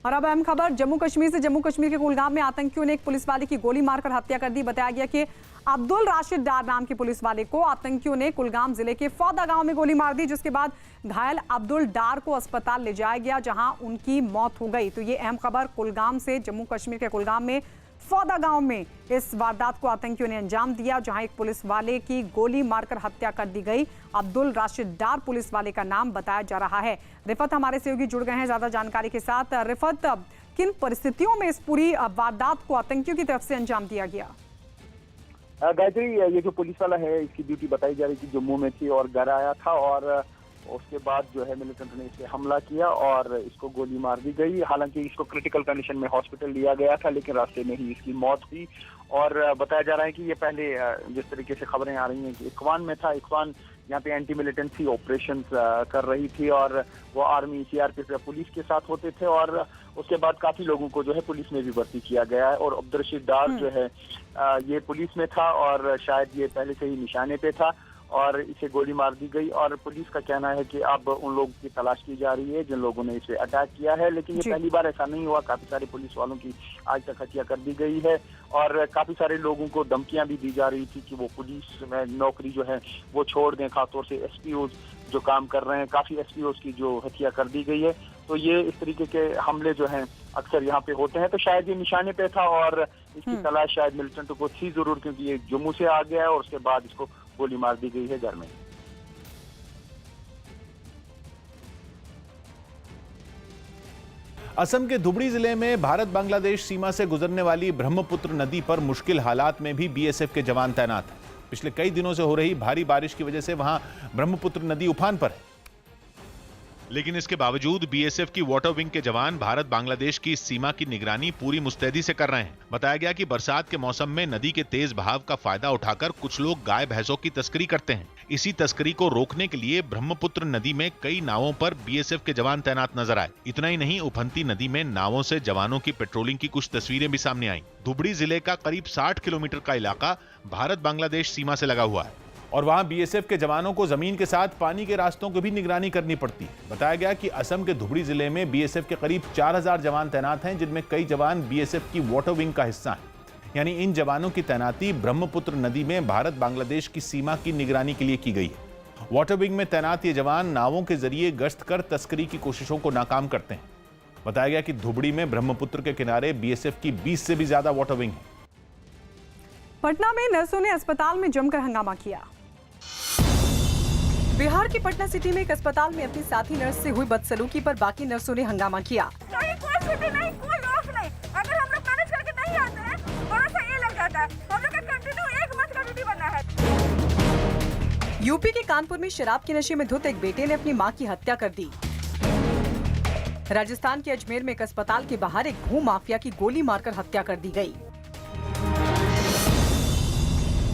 और अब अहम खबर जम्मू कश्मीर के कुलगाम में आतंकियों ने एक पुलिस वाले की गोली मारकर हत्या कर दी। बताया गया कि अब्दुल राशिद डार नाम के पुलिस वाले को आतंकियों ने कुलगाम जिले के फौदा गांव में गोली मार दी, जिसके बाद घायल अब्दुल डार को अस्पताल ले जाया गया, जहां उनकी मौत हो गई। तो ये अहम खबर कुलगाम से, जम्मू कश्मीर के कुलगाम में फौदा गांव में इस वारदात को आतंकियों ने अंजाम दिया, जहां एक पुलिस वाले की गोली मारकर हत्या कर दी गई। अब्दुल राशिद डार पुलिस वाले का नाम बताया जा रहा है। रिफत हमारे सहयोगी जुड़ गए हैं ज्यादा जानकारी के साथ। रिफत, किन परिस्थितियों में इस पूरी वारदात को आतंकियों की तरफ से अंजाम दिया गया? गायत्री, ये जो पुलिस वाला है इसकी ड्यूटी बताई जा रही थी जम्मू में थी और घर आया था और उसके बाद जो है मिलिटेंट ने इसे हमला किया और इसको गोली मार दी गई। हालांकि इसको क्रिटिकल कंडीशन में हॉस्पिटल लिया गया था, लेकिन रास्ते में ही इसकी मौत हुई। और बताया जा रहा है कि ये पहले जिस तरीके से खबरें आ रही हैं कि इकवान में था, इकवान यहाँ पे एंटी मिलिटेंसी ऑपरेशन कर रही थी और वो आर्मी, सीआरपीएफ या पुलिस के साथ होते थे। और उसके बाद काफी लोगों को जो है पुलिस में भी भर्ती किया गया है। और अब्दुल रशीद डार जो है ये पुलिस में था और शायद ये पहले से ही निशाने पे था और इसे गोली मार दी गई। और पुलिस का कहना है कि अब उन लोगों की तलाश की जा रही है जिन लोगों ने इसे अटैक किया है। लेकिन ये पहली बार ऐसा नहीं हुआ, काफी सारे पुलिस वालों की आज तक हत्या कर दी गई है और काफी सारे लोगों को धमकियां भी दी जा रही थी कि वो पुलिस में नौकरी जो है वो छोड़ दें। खासतौर से एसपीओ जो काम कर रहे हैं, काफी एसपीओ की जो हत्या कर दी गई है। तो ये इस तरीके के हमले जो हैं अक्सर यहाँ पे होते हैं। तो शायद ये निशाने पे था और इसकी तलाश शायद मिलिटेंट को थी जरूर, क्योंकि ये जम्मू से आ गया है और उसके बाद इसको गोली मार दी गई है घर में। असम के धुबरी जिले में भारत बांग्लादेश सीमा से गुजरने वाली ब्रह्मपुत्र नदी पर मुश्किल हालात में भी बीएसएफ के जवान तैनात हैं। पिछले कई दिनों से हो रही भारी बारिश की वजह से वहां ब्रह्मपुत्र नदी उफान पर है, लेकिन इसके बावजूद बीएसएफ की वाटर विंग के जवान भारत बांग्लादेश की इस सीमा की निगरानी पूरी मुस्तैदी से कर रहे हैं। बताया गया कि बरसात के मौसम में नदी के तेज बहाव का फायदा उठाकर कुछ लोग गाय भैंसों की तस्करी करते हैं। इसी तस्करी को रोकने के लिए ब्रह्मपुत्र नदी में कई नावों पर बीएसएफ के जवान तैनात नजर आए। इतना ही नहीं, उफनती नदी में नावों से जवानों की पेट्रोलिंग की कुछ तस्वीरें भी सामने आई। धुबरी जिले का करीब 60 किलोमीटर का इलाका भारत बांग्लादेश सीमा से लगा हुआ है और वहां बीएसएफ के जवानों को जमीन के साथ पानी के रास्तों की भी निगरानी करनी पड़ती है। बताया गया कि असम के धुबरी जिले में बीएसएफ के करीब 4000 जवान तैनात हैं, जिनमें कई जवान बीएसएफ की वाटर विंग का हिस्सा हैं। यानी इन जवानों की तैनाती ब्रह्मपुत्र नदी में भारत बांग्लादेश की सीमा की निगरानी के लिए की गई है। वाटर विंग में तैनात ये जवान नावों के जरिए गश्त कर तस्करी की कोशिशों को नाकाम करते हैं। बताया गया कि धुबरी में ब्रह्मपुत्र के किनारे बीएसएफ की 20 से भी ज्यादा वाटर विंग है। पटना में नर्सों ने अस्पताल में जमकर हंगामा किया। बिहार की पटना सिटी में एक अस्पताल में अपनी साथी नर्स से हुई बदसलूकी पर बाकी नर्सों ने हंगामा किया। कोई छुट्टी नहीं, कोई ऑफ नहीं। अगर हम लोग मैनेज करके नहीं आते हैं, थोड़ा सा ये लग जाता है। हम लोग का कंटिन्यू 1 मंथ का ड्यूटी बनना है। यूपी के कानपुर में शराब के नशे में धुत एक बेटे ने अपनी मां की हत्या कर दी। राजस्थान के अजमेर में एक अस्पताल के बाहर एक भू माफिया की गोली मारकर हत्या कर दी गई।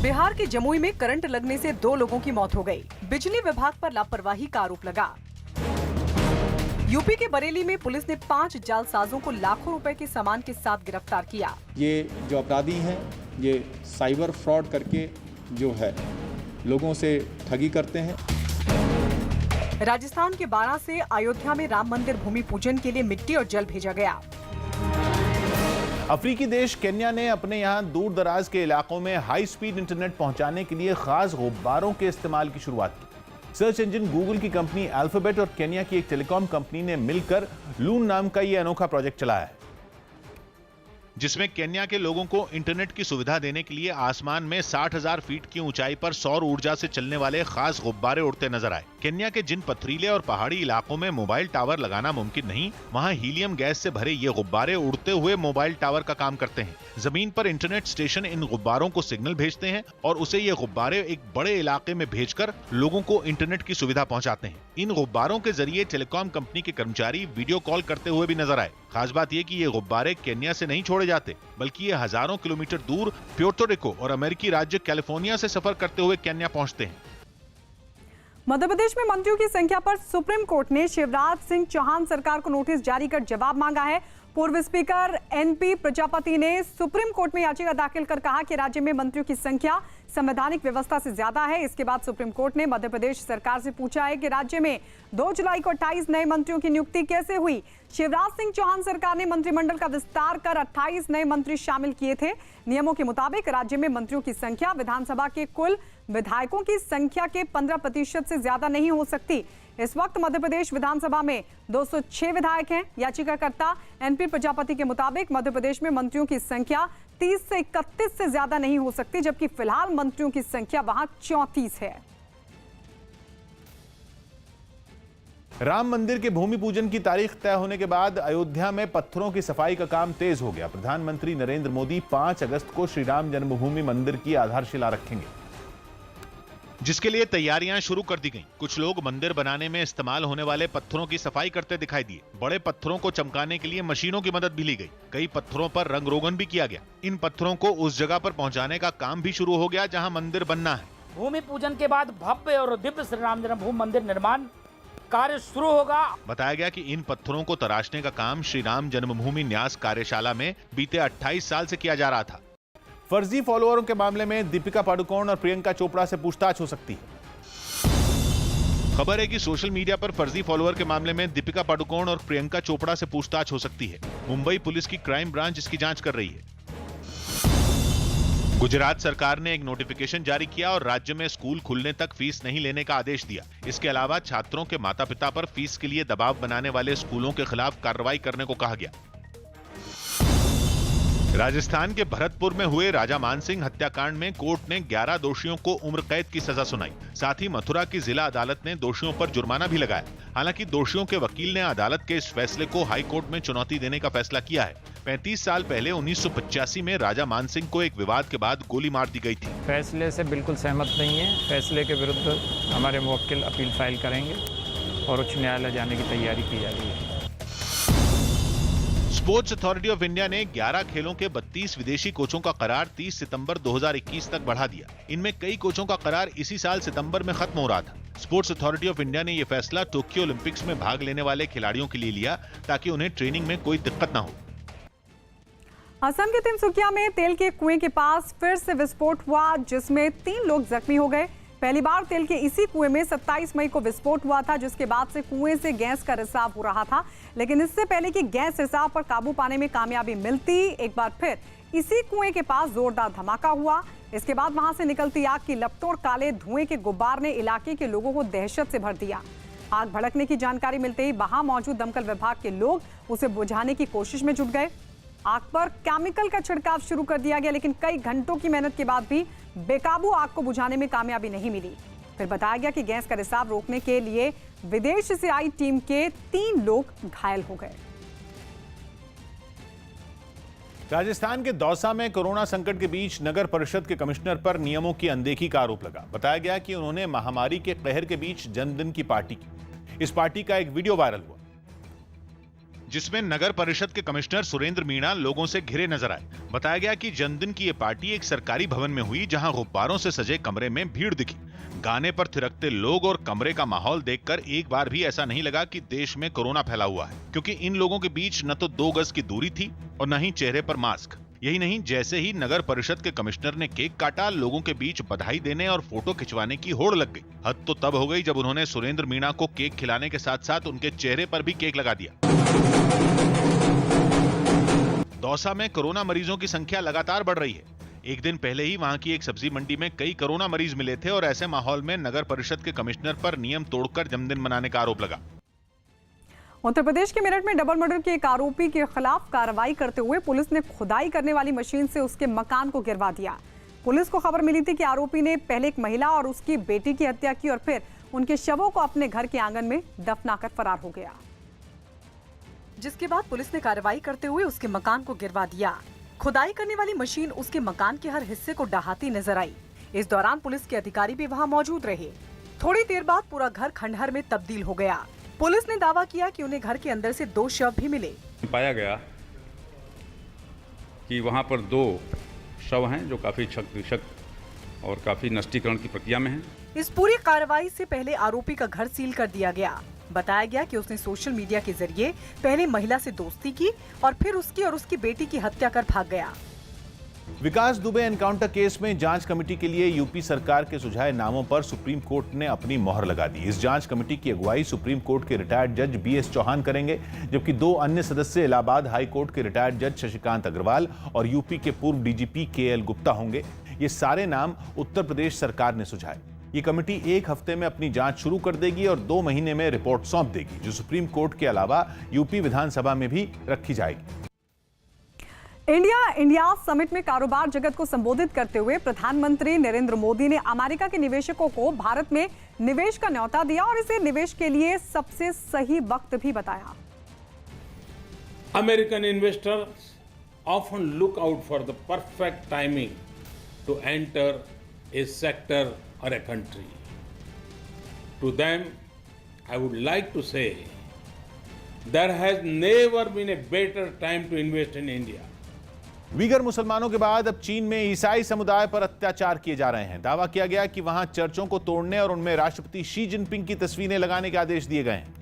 बिहार के जमुई में करंट लगने से 2 लोगों की मौत हो गई। बिजली विभाग पर लापरवाही का आरोप लगा। यूपी के बरेली में पुलिस ने 5 जालसाजों को लाखों रुपए के सामान के साथ गिरफ्तार किया। ये जो अपराधी हैं, ये साइबर फ्रॉड करके जो है लोगों से ठगी करते हैं। राजस्थान के 12 से अयोध्या में राम मंदिर भूमि पूजन के लिए मिट्टी और जल भेजा गया। अफ्रीकी देश केन्या ने अपने यहां दूर दराज के इलाकों में हाई स्पीड इंटरनेट पहुंचाने के लिए खास गुब्बारों के इस्तेमाल की शुरुआत की। सर्च इंजन गूगल की कंपनी अल्फाबेट और केन्या की एक टेलीकॉम कंपनी ने मिलकर लून नाम का यह अनोखा प्रोजेक्ट चलाया है, जिसमें केन्या के लोगों को इंटरनेट की सुविधा देने के लिए आसमान में 60,000 फीट की ऊंचाई पर सौर ऊर्जा से चलने वाले खास गुब्बारे उड़ते नजर आए। केन्या के जिन पथरीले और पहाड़ी इलाकों में मोबाइल टावर लगाना मुमकिन नहीं, वहां हीलियम गैस से भरे ये गुब्बारे उड़ते हुए मोबाइल टावर का काम करते हैं। जमीन पर इंटरनेट स्टेशन इन गुब्बारों को सिग्नल भेजते हैं और उसे ये गुब्बारे एक बड़े इलाके में भेजकर लोगों को इंटरनेट की सुविधा पहुंचाते हैं। इन गुब्बारों के जरिए टेलीकॉम कंपनी के कर्मचारी वीडियो कॉल करते हुए भी नजर आए। खास बात यह कि ये गुब्बारे केन्या से नहीं छोड़े जाते, बल्कि ये हजारों किलोमीटर दूर प्योर्टो रिको और अमेरिकी राज्य कैलिफोर्निया से सफर करते हुए केन्या पहुंचते हैं। मध्य प्रदेश में मंत्रियों की संख्या पर सुप्रीम कोर्ट ने शिवराज सिंह चौहान सरकार को नोटिस जारी कर जवाब मांगा है। पूर्व स्पीकर एनपी प्रजापति ने सुप्रीम कोर्ट में याचिका दाखिल कर कहा कि राज्य में मंत्रियों की संख्या संवैधानिक व्यवस्था से ज्यादा है। इसके बाद सुप्रीम कोर्ट ने मध्य प्रदेश सरकार से पूछा है कि राज्य में 2 जुलाई को 28 नए मंत्रियों की नियुक्ति कैसे हुई। शिवराज सिंह चौहान सरकार ने मंत्रिमंडल का विस्तार कर 28 नए मंत्री शामिल किए थे। नियमों के मुताबिक राज्य में मंत्रियों की संख्या विधानसभा के कुल विधायकों की संख्या के 15% से ज्यादा नहीं हो सकती। इस वक्त मध्य प्रदेश विधानसभा में 206 विधायक हैं। याचिकाकर्ता एनपी प्रजापति के मुताबिक मध्य प्रदेश में मंत्रियों की संख्या 30 से 31 से ज्यादा नहीं हो सकती, जबकि फिलहाल मंत्रियों की संख्या वहां 34 है। राम मंदिर के भूमि पूजन की तारीख तय होने के बाद अयोध्या में पत्थरों की सफाई का काम तेज हो गया। प्रधानमंत्री नरेंद्र मोदी 5 अगस्त को श्री राम जन्मभूमि मंदिर की आधारशिला रखेंगे, जिसके लिए तैयारियां शुरू कर दी गईं। कुछ लोग मंदिर बनाने में इस्तेमाल होने वाले पत्थरों की सफाई करते दिखाई दिए। बड़े पत्थरों को चमकाने के लिए मशीनों की मदद भी ली गई। कई पत्थरों पर रंग रोगन भी किया गया। इन पत्थरों को उस जगह पर पहुंचाने का काम भी शुरू हो गया जहां मंदिर बनना है। भूमि पूजन के बाद भव्य और दिव्य श्री राम जन्मभूमि मंदिर निर्माण कार्य शुरू होगा। बताया गया कि इन पत्थरों को तराशने का काम श्री राम जन्मभूमि न्यास कार्यशाला में बीते 28 साल से किया जा रहा था। फर्जी फॉलोअरों के मामले में दीपिका पादुकोण और प्रियंका चोपड़ा से पूछताछ हो सकती है। खबर है कि सोशल मीडिया पर फर्जी फॉलोअर के मामले में दीपिका पादुकोण और प्रियंका चोपड़ा से पूछताछ हो सकती है। मुंबई पुलिस की क्राइम ब्रांच इसकी जांच कर रही है। गुजरात सरकार ने एक नोटिफिकेशन जारी किया और राज्य में स्कूल खुलने तक फीस नहीं लेने का आदेश दिया। इसके अलावा छात्रों के माता पिता पर फीस के लिए दबाव बनाने वाले स्कूलों के खिलाफ कार्रवाई करने को कहा गया। राजस्थान के भरतपुर में हुए राजा मानसिंह हत्याकांड में कोर्ट ने 11 दोषियों को उम्र कैद की सजा सुनाई। साथ ही मथुरा की जिला अदालत ने दोषियों पर जुर्माना भी लगाया। हालांकि दोषियों के वकील ने अदालत के इस फैसले को हाई कोर्ट में चुनौती देने का फैसला किया है। 35 साल पहले 1985 में राजा मानसिंह को एक विवाद के बाद गोली मार दी गई थी। फैसले से बिल्कुल सहमत नहीं है। फैसले के विरुद्ध हमारे मुवक्किल अपील फाइल करेंगे और उच्च न्यायालय जाने की तैयारी की जा रही है। स्पोर्ट्स अथॉरिटी ऑफ इंडिया ने 11 खेलों के 32 विदेशी कोचों का करार 30 सितंबर 2021 तक बढ़ा दिया। इनमें कई कोचों का करार इसी साल सितंबर में खत्म हो रहा था। स्पोर्ट्स अथॉरिटी ऑफ इंडिया ने यह फैसला टोक्यो ओलंपिक्स में भाग लेने वाले खिलाड़ियों के लिए लिया ताकि उन्हें ट्रेनिंग में कोई दिक्कत न हो। असम के तिनसुकिया में तेल के कुएं के पास फिर से विस्फोट हुआ, जिसमें 3 लोग जख्मी हो गए। पहली बार तेल के इसी कुएं में 27 मई को विस्फोट हुआ था, जिसके बाद से कुएं से गैस का रिसाव हो रहा था। लेकिन इससे पहले कि गैस रिसाव पर काबू पाने में कामयाबी मिलती, एक बार फिर इसी कुएं के पास जोरदार धमाका हुआ। इसके बाद वहां से निकलती आग की लपटों और काले धुएं के गुब्बार ने इलाके के लोगों को दहशत से भर दिया। आग भड़कने की जानकारी मिलते ही वहां मौजूद दमकल विभाग के लोग उसे बुझाने की कोशिश में जुट गए। आग पर केमिकल का छिड़काव शुरू कर दिया गया, लेकिन कई घंटों की मेहनत के बाद भी बेकाबू आग को बुझाने में कामयाबी नहीं मिली। फिर बताया गया कि गैस का रिसाव रोकने के लिए विदेश से आई टीम के 3 लोग घायल हो गए। राजस्थान के दौसा में कोरोना संकट के बीच नगर परिषद के कमिश्नर पर नियमों की अनदेखी का आरोप लगा। बताया गया कि उन्होंने महामारी के कहर के बीच जन्मदिन की पार्टी की। इस पार्टी का एक वीडियो वायरल हुआ, जिसमें नगर परिषद के कमिश्नर सुरेंद्र मीणा लोगों से घिरे नजर आए। बताया गया कि जन्मदिन की यह पार्टी एक सरकारी भवन में हुई, जहां गुब्बारों से सजे कमरे में भीड़ दिखी। गाने पर थिरकते लोग और कमरे का माहौल देखकर एक बार भी ऐसा नहीं लगा कि देश में कोरोना फैला हुआ है, क्योंकि इन लोगों के बीच न तो 2 गज की दूरी थी और न ही चेहरे पर मास्क। यही नहीं, जैसे ही नगर परिषद के कमिश्नर ने केक काटा, लोगों के बीच बधाई देने और फोटो खिंचवाने की होड़ लग गई। हद तो तब हो गई जब उन्होंने सुरेंद्र मीणा को केक खिलाने के साथ साथ उनके चेहरे पर भी केक लगा दिया। दौसा में कोरोना मरीजों की संख्या लगातार बढ़ रही है। एक दिन पहले ही वहां की एक सब्जी मंडी में कई कोरोना मरीज मिले थे और ऐसे माहौल में नगर परिषद के कमिश्नर पर नियम तोड़कर जन्मदिन मनाने का आरोप लगा। उत्तर प्रदेश के मेरठ में डबल मर्डर के एक आरोपी के खिलाफ कार्रवाई करते हुए पुलिस ने खुदाई करने वाली मशीन से उसके मकान को गिरवा दिया। पुलिस को खबर मिली थी कि आरोपी ने पहले एक महिला और उसकी बेटी की हत्या की और फिर उनके शवों को अपने घर के आंगन में दफनाकर फरार हो गया, जिसके बाद पुलिस ने कार्रवाई करते हुए उसके मकान को गिरवा दिया। खुदाई करने वाली मशीन उसके मकान के हर हिस्से को डहाती नजर आई। इस दौरान पुलिस के अधिकारी भी वहां मौजूद रहे। थोड़ी देर बाद पूरा घर खंडहर में तब्दील हो गया। पुलिस ने दावा किया कि उन्हें घर के अंदर से 2 शव भी मिले। पाया गया कि वहां पर 2 शव हैं जो काफी क्षत और काफी नष्टीकरण की प्रक्रिया में हैं। इस पूरी कार्रवाई से पहले आरोपी का घर सील कर दिया गया। बताया गया कि उसने सोशल मीडिया के जरिए पहले महिला से दोस्ती की और फिर उसकी और उसकी बेटी की हत्या कर भाग गया। विकास दुबे एनकाउंटर केस में जांच कमेटी के लिए यूपी सरकार के सुझाए नामों पर सुप्रीम कोर्ट ने अपनी मोहर लगा दी। इस जांच कमेटी की अगुवाई सुप्रीम कोर्ट के रिटायर्ड जज BS चौहान करेंगे, जबकि 2 अन्य सदस्य इलाहाबाद हाई कोर्ट के रिटायर्ड जज शशिकांत अग्रवाल और यूपी के पूर्व DGP KL गुप्ता होंगे। ये सारे नाम उत्तर प्रदेश सरकार ने सुझाए। ये कमेटी 1 हफ्ते में अपनी जांच शुरू कर देगी और 2 महीने में रिपोर्ट सौंप देगी, जो सुप्रीम कोर्ट के अलावा यूपी विधानसभा में भी रखी जाएगी। इंडिया समिट में कारोबार जगत को संबोधित करते हुए प्रधानमंत्री नरेंद्र मोदी ने अमेरिका के निवेशकों को भारत में निवेश का न्योता दिया और इसे निवेश के लिए सबसे सही वक्त भी बताया। American investors often look out for the perfect timing to enter a sector or a country. To them, I would like to say, there has never been a better time to invest in India. Uyghur मुसलमानों के बाद अब चीन में ईसाई समुदाय पर अत्याचार किए जा रहे हैं। दावा किया गया कि वहां चर्चों को तोड़ने और उनमें राष्ट्रपति शी जिनपिंग की तस्वीरें लगाने के आदेश दिए गए हैं,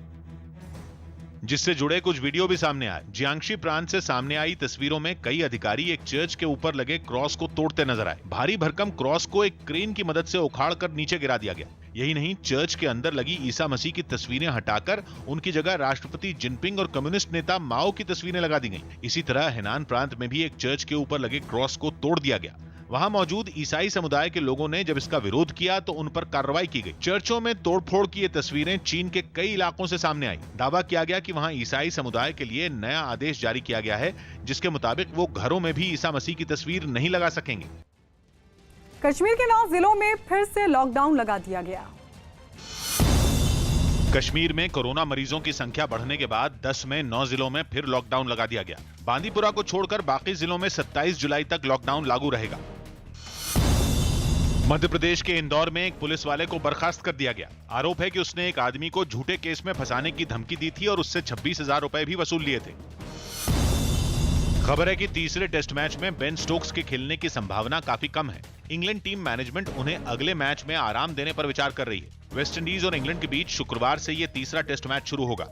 जिससे जुड़े कुछ वीडियो भी सामने आए। जियांगशी प्रांत से सामने आई तस्वीरों में कई अधिकारी एक चर्च के ऊपर लगे क्रॉस को तोड़ते नजर आए। भारी भरकम क्रॉस को एक क्रेन की मदद से उखाड़कर नीचे गिरा दिया गया। यही नहीं, चर्च के अंदर लगी ईसा मसीह की तस्वीरें हटाकर उनकी जगह राष्ट्रपति जिनपिंग और कम्युनिस्ट नेता माओ की तस्वीरें लगा दी गईं। इसी तरह हेनान प्रांत में भी एक चर्च के ऊपर लगे क्रॉस को तोड़ दिया गया। वहां मौजूद ईसाई समुदाय के लोगों ने जब इसका विरोध किया तो उन पर कार्रवाई की गई। चर्चों में तोड़फोड़ की ये तस्वीरें चीन के कई इलाकों से सामने आई। दावा किया गया कि वहां ईसाई समुदाय के लिए नया आदेश जारी किया गया है, जिसके मुताबिक वो घरों में भी ईसा मसीह की तस्वीर नहीं लगा सकेंगे। कश्मीर के 9 जिलों में फिर से लॉकडाउन लगा दिया गया। कश्मीर में कोरोना मरीजों की संख्या बढ़ने के बाद 10 में 9 जिलों में फिर लॉकडाउन लगा दिया गया। बांदीपुरा को छोड़कर बाकी जिलों में 27 जुलाई तक लॉकडाउन लागू रहेगा। मध्य प्रदेश के इंदौर में एक पुलिस वाले को बर्खास्त कर दिया गया। आरोप है कि उसने एक आदमी को झूठे केस में फंसाने की धमकी दी थी और उससे 26,000 रुपए भी वसूल लिए थे। खबर है कि तीसरे टेस्ट मैच में बेन स्टोक्स के खेलने की संभावना काफी कम है। इंग्लैंड टीम मैनेजमेंट उन्हें अगले मैच में आराम देने पर विचार कर रही है। वेस्टइंडीज और इंग्लैंड के बीच शुक्रवार से यह तीसरा टेस्ट मैच शुरू होगा।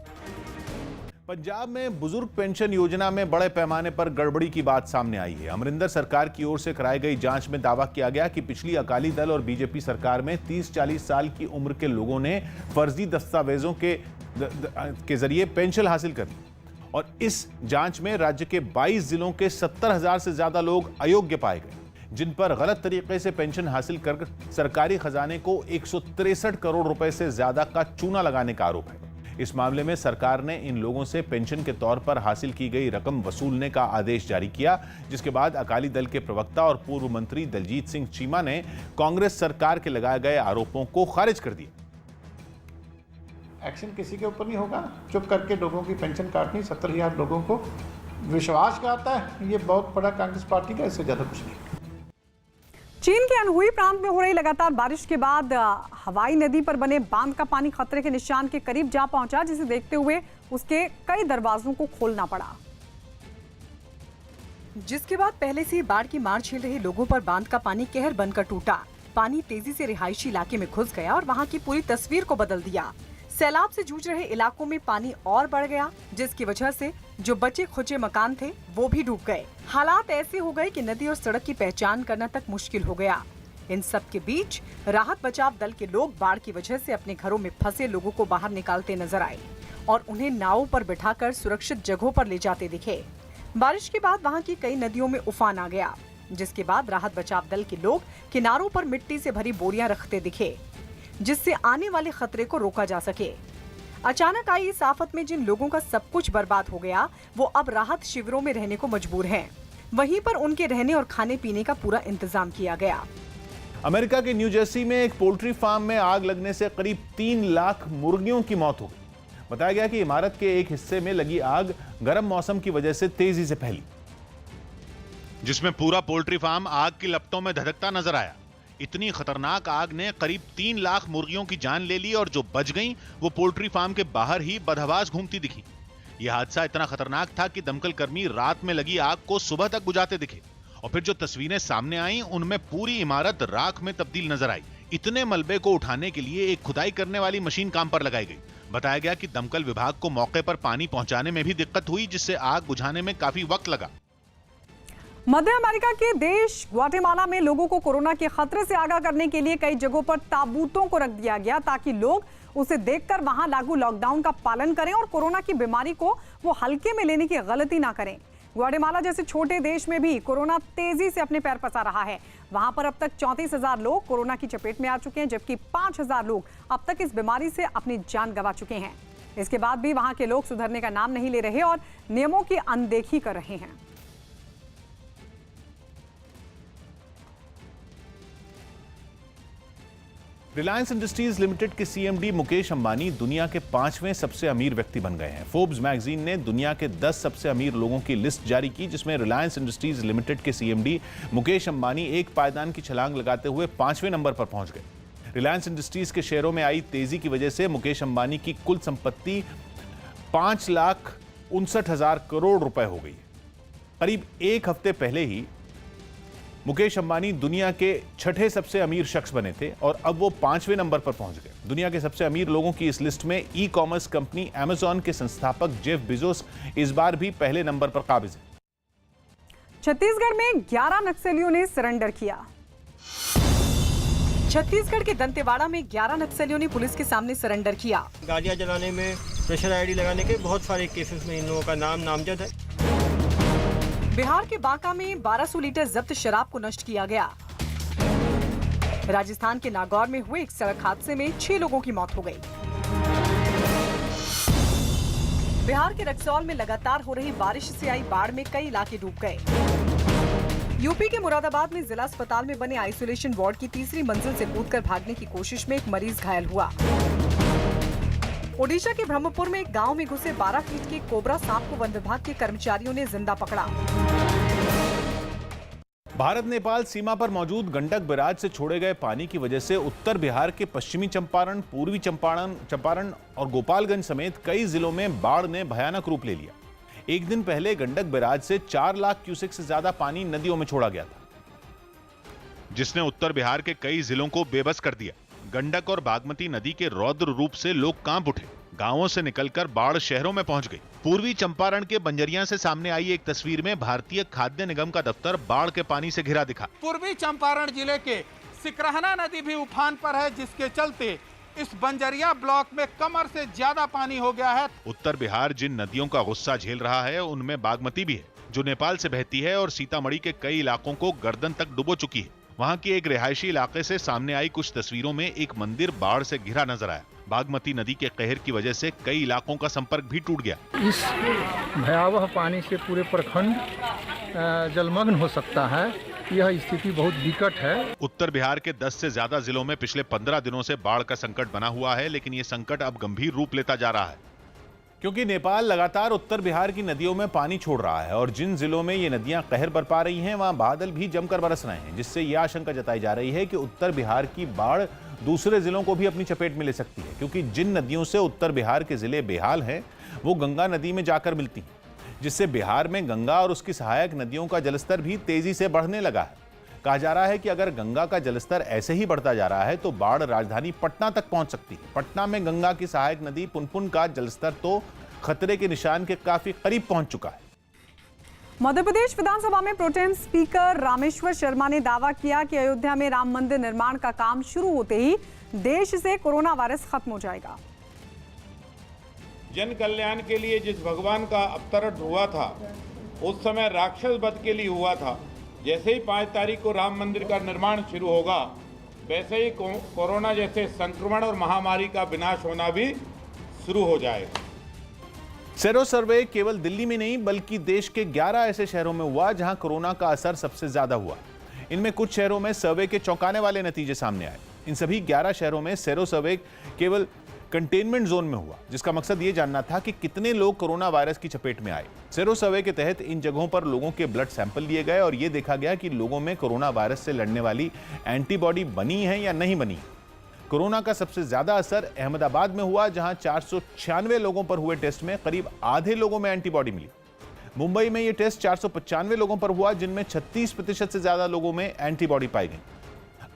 पंजाब में बुजुर्ग पेंशन योजना में बड़े पैमाने पर गड़बड़ी की बात सामने आई है। अमरिंदर सरकार की ओर से कराई गई जांच में दावा किया गया कि पिछली अकाली दल और बीजेपी सरकार में 30-40 साल की उम्र के लोगों ने फर्जी दस्तावेजों के जरिए पेंशन हासिल कर ली और इस जांच में राज्य के 22 जिलों के 70,000 से ज्यादा लोग अयोग्य पाए गए, जिन पर गलत तरीके से पेंशन हासिल कर सरकारी खजाने को 163 करोड़ रुपए से ज्यादा का चूना लगाने का आरोप है। इस मामले में सरकार ने इन लोगों से पेंशन के तौर पर हासिल की गई रकम वसूलने का आदेश जारी किया, जिसके बाद अकाली दल के प्रवक्ता और पूर्व मंत्री दलजीत सिंह चीमा ने कांग्रेस सरकार के लगाए गए आरोपों को खारिज कर दिया। एक्शन किसी के ऊपर नहीं होगा। चुप करके लोगों की पेंशन काटनी, 70,000 लोगों को विश्वासघात है। ये बहुत बड़ा कांग्रेस पार्टी का, इससे ज्यादा कुछ नहीं। चीन के अनहुई प्रांत में हो रही लगातार बारिश के बाद हवाई नदी पर बने बांध का पानी खतरे के निशान के करीब जा पहुंचा, जिसे देखते हुए उसके कई दरवाजों को खोलना पड़ा, जिसके बाद पहले से बाढ़ की मार झेल रहे लोगों पर बांध का पानी कहर बनकर टूटा। पानी तेजी से रिहायशी इलाके में घुस गया और वहां की पूरी तस्वीर को बदल दिया। सैलाब से जूझ रहे इलाकों में पानी और बढ़ गया, जिसकी वजह से जो बचे खुचे मकान थे वो भी डूब गए। हालात ऐसे हो गए कि नदी और सड़क की पहचान करना तक मुश्किल हो गया। इन सब के बीच राहत बचाव दल के लोग बाढ़ की वजह से अपने घरों में फंसे लोगों को बाहर निकालते नजर आए और उन्हें नावों पर बिठाकर सुरक्षित जगहों पर ले जाते दिखे। बारिश के बाद वहां की कई नदियों में उफान आ गया, जिसके बाद राहत बचाव दल के लोग किनारों पर मिट्टी से भरी बोरियां रखते दिखे, जिससे आने वाले खतरे को रोका जा सके। अचानक आई इस आफत में जिन लोगों का सब कुछ बर्बाद हो गया, वो अब राहत शिविरों में रहने को मजबूर हैं। वहीं पर उनके रहने और खाने पीने का पूरा इंतजाम किया गया। अमेरिका के न्यू जर्सी में एक पोल्ट्री फार्म में आग लगने से करीब 3 लाख मुर्गियों की मौत हो गई। बताया गया कि इमारत के एक हिस्से में लगी आग गर्म मौसम की वजह से तेजी से फैली, जिसमें पूरा पोल्ट्री फार्म आग की लपटों में धधकता नजर आया। इतनी खतरनाक आग ने करीब 3 लाख मुर्गियों की जान ले ली और जो बच गईं वो पोल्ट्री फार्म के बाहर ही बदहवास घूमती दिखी। यह हादसा इतना खतरनाक था कि दमकल कर्मी रात में लगी आग को सुबह तक बुझाते दिखे और फिर जो तस्वीरें सामने आईं उनमें पूरी इमारत राख में तब्दील नजर आई। इतने मलबे को उठाने के लिए एक खुदाई करने वाली मशीन काम पर लगाई गई। बताया गया कि दमकल विभाग को मौके पर पानी पहुंचाने में भी दिक्कत हुई, जिससे आग बुझाने में काफी वक्त लगा। मध्य अमेरिका के देश ग्वाटेमाला में लोगों को कोरोना के खतरे से आगाह करने के लिए कई जगहों पर ताबूतों को रख दिया गया ताकि लोग उसे देखकर वहां लागू लॉकडाउन का पालन करें और कोरोना की बीमारी को वो हल्के में लेने की गलती ना करें। ग्वाटेमाला जैसे छोटे देश में भी कोरोना तेजी से अपने पैर पसा रहा है। वहां पर अब तक 34,000 लोग कोरोना की चपेट में आ चुके हैं, जबकि 5,000 लोग अब तक इस बीमारी से अपनी जान गंवा चुके हैं। इसके बाद भी वहां के लोग सुधरने का नाम नहीं ले रहे और नियमों की अनदेखी कर रहे हैं। रिलायंस इंडस्ट्रीज लिमिटेड के सीएमडी मुकेश अंबानी दुनिया के 5वें सबसे अमीर व्यक्ति बन गए हैं। फोर्ब्स मैगजीन ने दुनिया के 10 सबसे अमीर लोगों की लिस्ट जारी की, जिसमें रिलायंस इंडस्ट्रीज लिमिटेड के सीएमडी मुकेश अंबानी एक पायदान की छलांग लगाते हुए 5वें नंबर पर पहुंच गए। रिलायंस इंडस्ट्रीज के शेयरों में आई तेजी की वजह से मुकेश अंबानी की कुल संपत्ति 5,59,000 करोड़ रुपए हो गई। करीब एक हफ्ते पहले ही मुकेश अंबानी दुनिया के 6ठे सबसे अमीर शख्स बने थे और अब वो 5वें नंबर पर पहुंच गए। दुनिया के सबसे अमीर लोगों की इस लिस्ट में ई कॉमर्स कंपनी अमेजॉन के संस्थापक जेफ बेजोस इस बार भी पहले नंबर पर काबिज है। छत्तीसगढ़ में 11 नक्सलियों ने सरेंडर किया। छत्तीसगढ़ के दंतेवाड़ा में 11 नक्सलियों ने पुलिस के सामने सरेंडर किया। गाड़ियां जलाने में, प्रेशर आईडी लगाने के बहुत सारे केसेस में इन लोगों का नाम नामजद है। बिहार के बांका में 1200 लीटर जब्त शराब को नष्ट किया गया। राजस्थान के नागौर में हुए एक सड़क हादसे में 6 लोगों की मौत हो गई। बिहार के रक्सौल में लगातार हो रही बारिश से आई बाढ़ में कई इलाके डूब गए। यूपी के मुरादाबाद में जिला अस्पताल में बने आइसोलेशन वार्ड की 3री मंजिल से कूदकर भागने की कोशिश में एक मरीज घायल हुआ। ओडिशा के ब्रह्मपुर में एक गांव में घुसे 12 फीट के कोबरा सांप को वन विभाग के कर्मचारियों ने जिंदा पकड़ा। भारत नेपाल सीमा पर मौजूद गंडक बैराज से छोड़े गए पानी की वजह से उत्तर बिहार के पश्चिमी चंपारण, पूर्वी चंपारण और गोपालगंज समेत कई जिलों में बाढ़ ने भयानक रूप ले लिया। एक दिन पहले गंडक बैराज से 4 लाख क्यूसेक से ज्यादा पानी नदियों में छोड़ा गया था, जिसने उत्तर बिहार के कई जिलों को बेबस कर दिया। गंडक और बागमती नदी के रौद्र रूप से लोग कांप उठे। गांवों से निकलकर बाढ़ शहरों में पहुंच गई। पूर्वी चंपारण के बंजरिया से सामने आई एक तस्वीर में भारतीय खाद्य निगम का दफ्तर बाढ़ के पानी से घिरा दिखा। पूर्वी चंपारण जिले के सिकरहना नदी भी उफान पर है, जिसके चलते इस बंजरिया ब्लॉक में कमर से ज्यादा पानी हो गया है। उत्तर बिहार जिन नदियों का गुस्सा झेल रहा है उनमें बागमती भी है, जो नेपाल से बहती है और सीतामढ़ी के कई इलाकों को गर्दन तक डुबो चुकी है। वहां की एक रिहायशी इलाके से सामने आई कुछ तस्वीरों में एक मंदिर बाढ़ से घिरा नजर आया। बागमती नदी के कहर की वजह से कई इलाकों का संपर्क भी टूट गया। इस भयावह पानी से पूरे प्रखंड जलमग्न हो सकता है। यह स्थिति बहुत विकट है। उत्तर बिहार के 10 से ज्यादा जिलों में पिछले 15 दिनों से बाढ़ का संकट बना हुआ है, लेकिन ये संकट अब गंभीर रूप लेता जा रहा है, क्योंकि नेपाल लगातार उत्तर बिहार की नदियों में पानी छोड़ रहा है और जिन जिलों में ये नदियां कहर बरपा रही हैं वहां बादल भी जमकर बरस रहे हैं, जिससे यह आशंका जताई जा रही है कि उत्तर बिहार की बाढ़ दूसरे जिलों को भी अपनी चपेट में ले सकती है, क्योंकि जिन नदियों से उत्तर बिहार के जिले बेहाल हैं वो गंगा नदी में जाकर मिलती हैं, जिससे बिहार में गंगा और उसकी सहायक नदियों का जलस्तर भी तेजी से बढ़ने लगा है। कहा जा रहा है कि अगर गंगा का जलस्तर ऐसे ही बढ़ता जा रहा है तो बाढ़ राजधानी पटना तक पहुंच सकती है। पटना में गंगा की सहायक नदी पुनपुन का जलस्तर तो खतरे के निशान के काफी करीब पहुंच चुका है। मध्य प्रदेश विधानसभा में प्रोटेम स्पीकर रामेश्वर शर्मा ने दावा किया कि अयोध्या में राम मंदिर निर्माण का काम शुरू होते ही देश से कोरोना वायरस खत्म हो जाएगा। जन कल्याण के लिए जिस भगवान का अवतरण हुआ था उस समय राक्षस वध के लिए हुआ था। जैसे ही 5 तारीख को राम मंदिर का निर्माण शुरू होगा, वैसे ही कोरोना जैसे संक्रमण और महामारी का विनाश होना भी शुरू हो जाएगा। सेरो सर्वे केवल दिल्ली में नहीं बल्कि देश के 11 ऐसे शहरों में हुआ जहां कोरोना का असर सबसे ज्यादा हुआ। इनमें कुछ शहरों में सर्वे के चौंकाने वाले नतीजे सामने आए। इन सभी 11 शहरों में सेरो सर्वे केवल कंटेनमेंट जोन में हुआ, जिसका मकसद ये जानना था कि कितने लोग कोरोना वायरस की चपेट में आए। सेरो सर्वे के तहत इन जगहों पर लोगों के ब्लड सैंपल लिए गए और ये देखा गया कि लोगों में कोरोना वायरस से लड़ने वाली एंटीबॉडी बनी है या नहीं बनी। कोरोना का सबसे ज्यादा असर अहमदाबाद में हुआ, जहां 496 लोगों पर हुए टेस्ट में करीब आधे लोगों में एंटीबॉडी मिली। मुंबई में यह टेस्ट 495 लोगों पर हुआ, जिनमें 36% से ज्यादा लोगों में एंटीबॉडी पाई गई।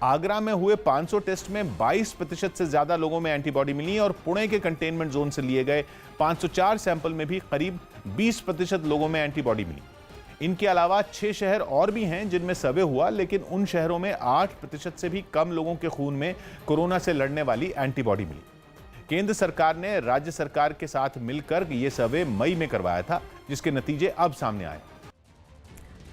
आगरा में हुए 500 टेस्ट में 22% से ज्यादा लोगों में एंटीबॉडी मिली और पुणे के कंटेनमेंट जोन से लिए गए 504 सैंपल में भी करीब 20% लोगों में एंटीबॉडी मिली। इनके अलावा 6 शहर और भी हैं जिनमें सर्वे हुआ, लेकिन उन शहरों में 8% से भी कम लोगों के खून में कोरोना से लड़ने वाली एंटीबॉडी मिली। केंद्र सरकार ने राज्य सरकार के साथ मिलकर यह सर्वे मई में करवाया था, जिसके नतीजे अब सामने आए।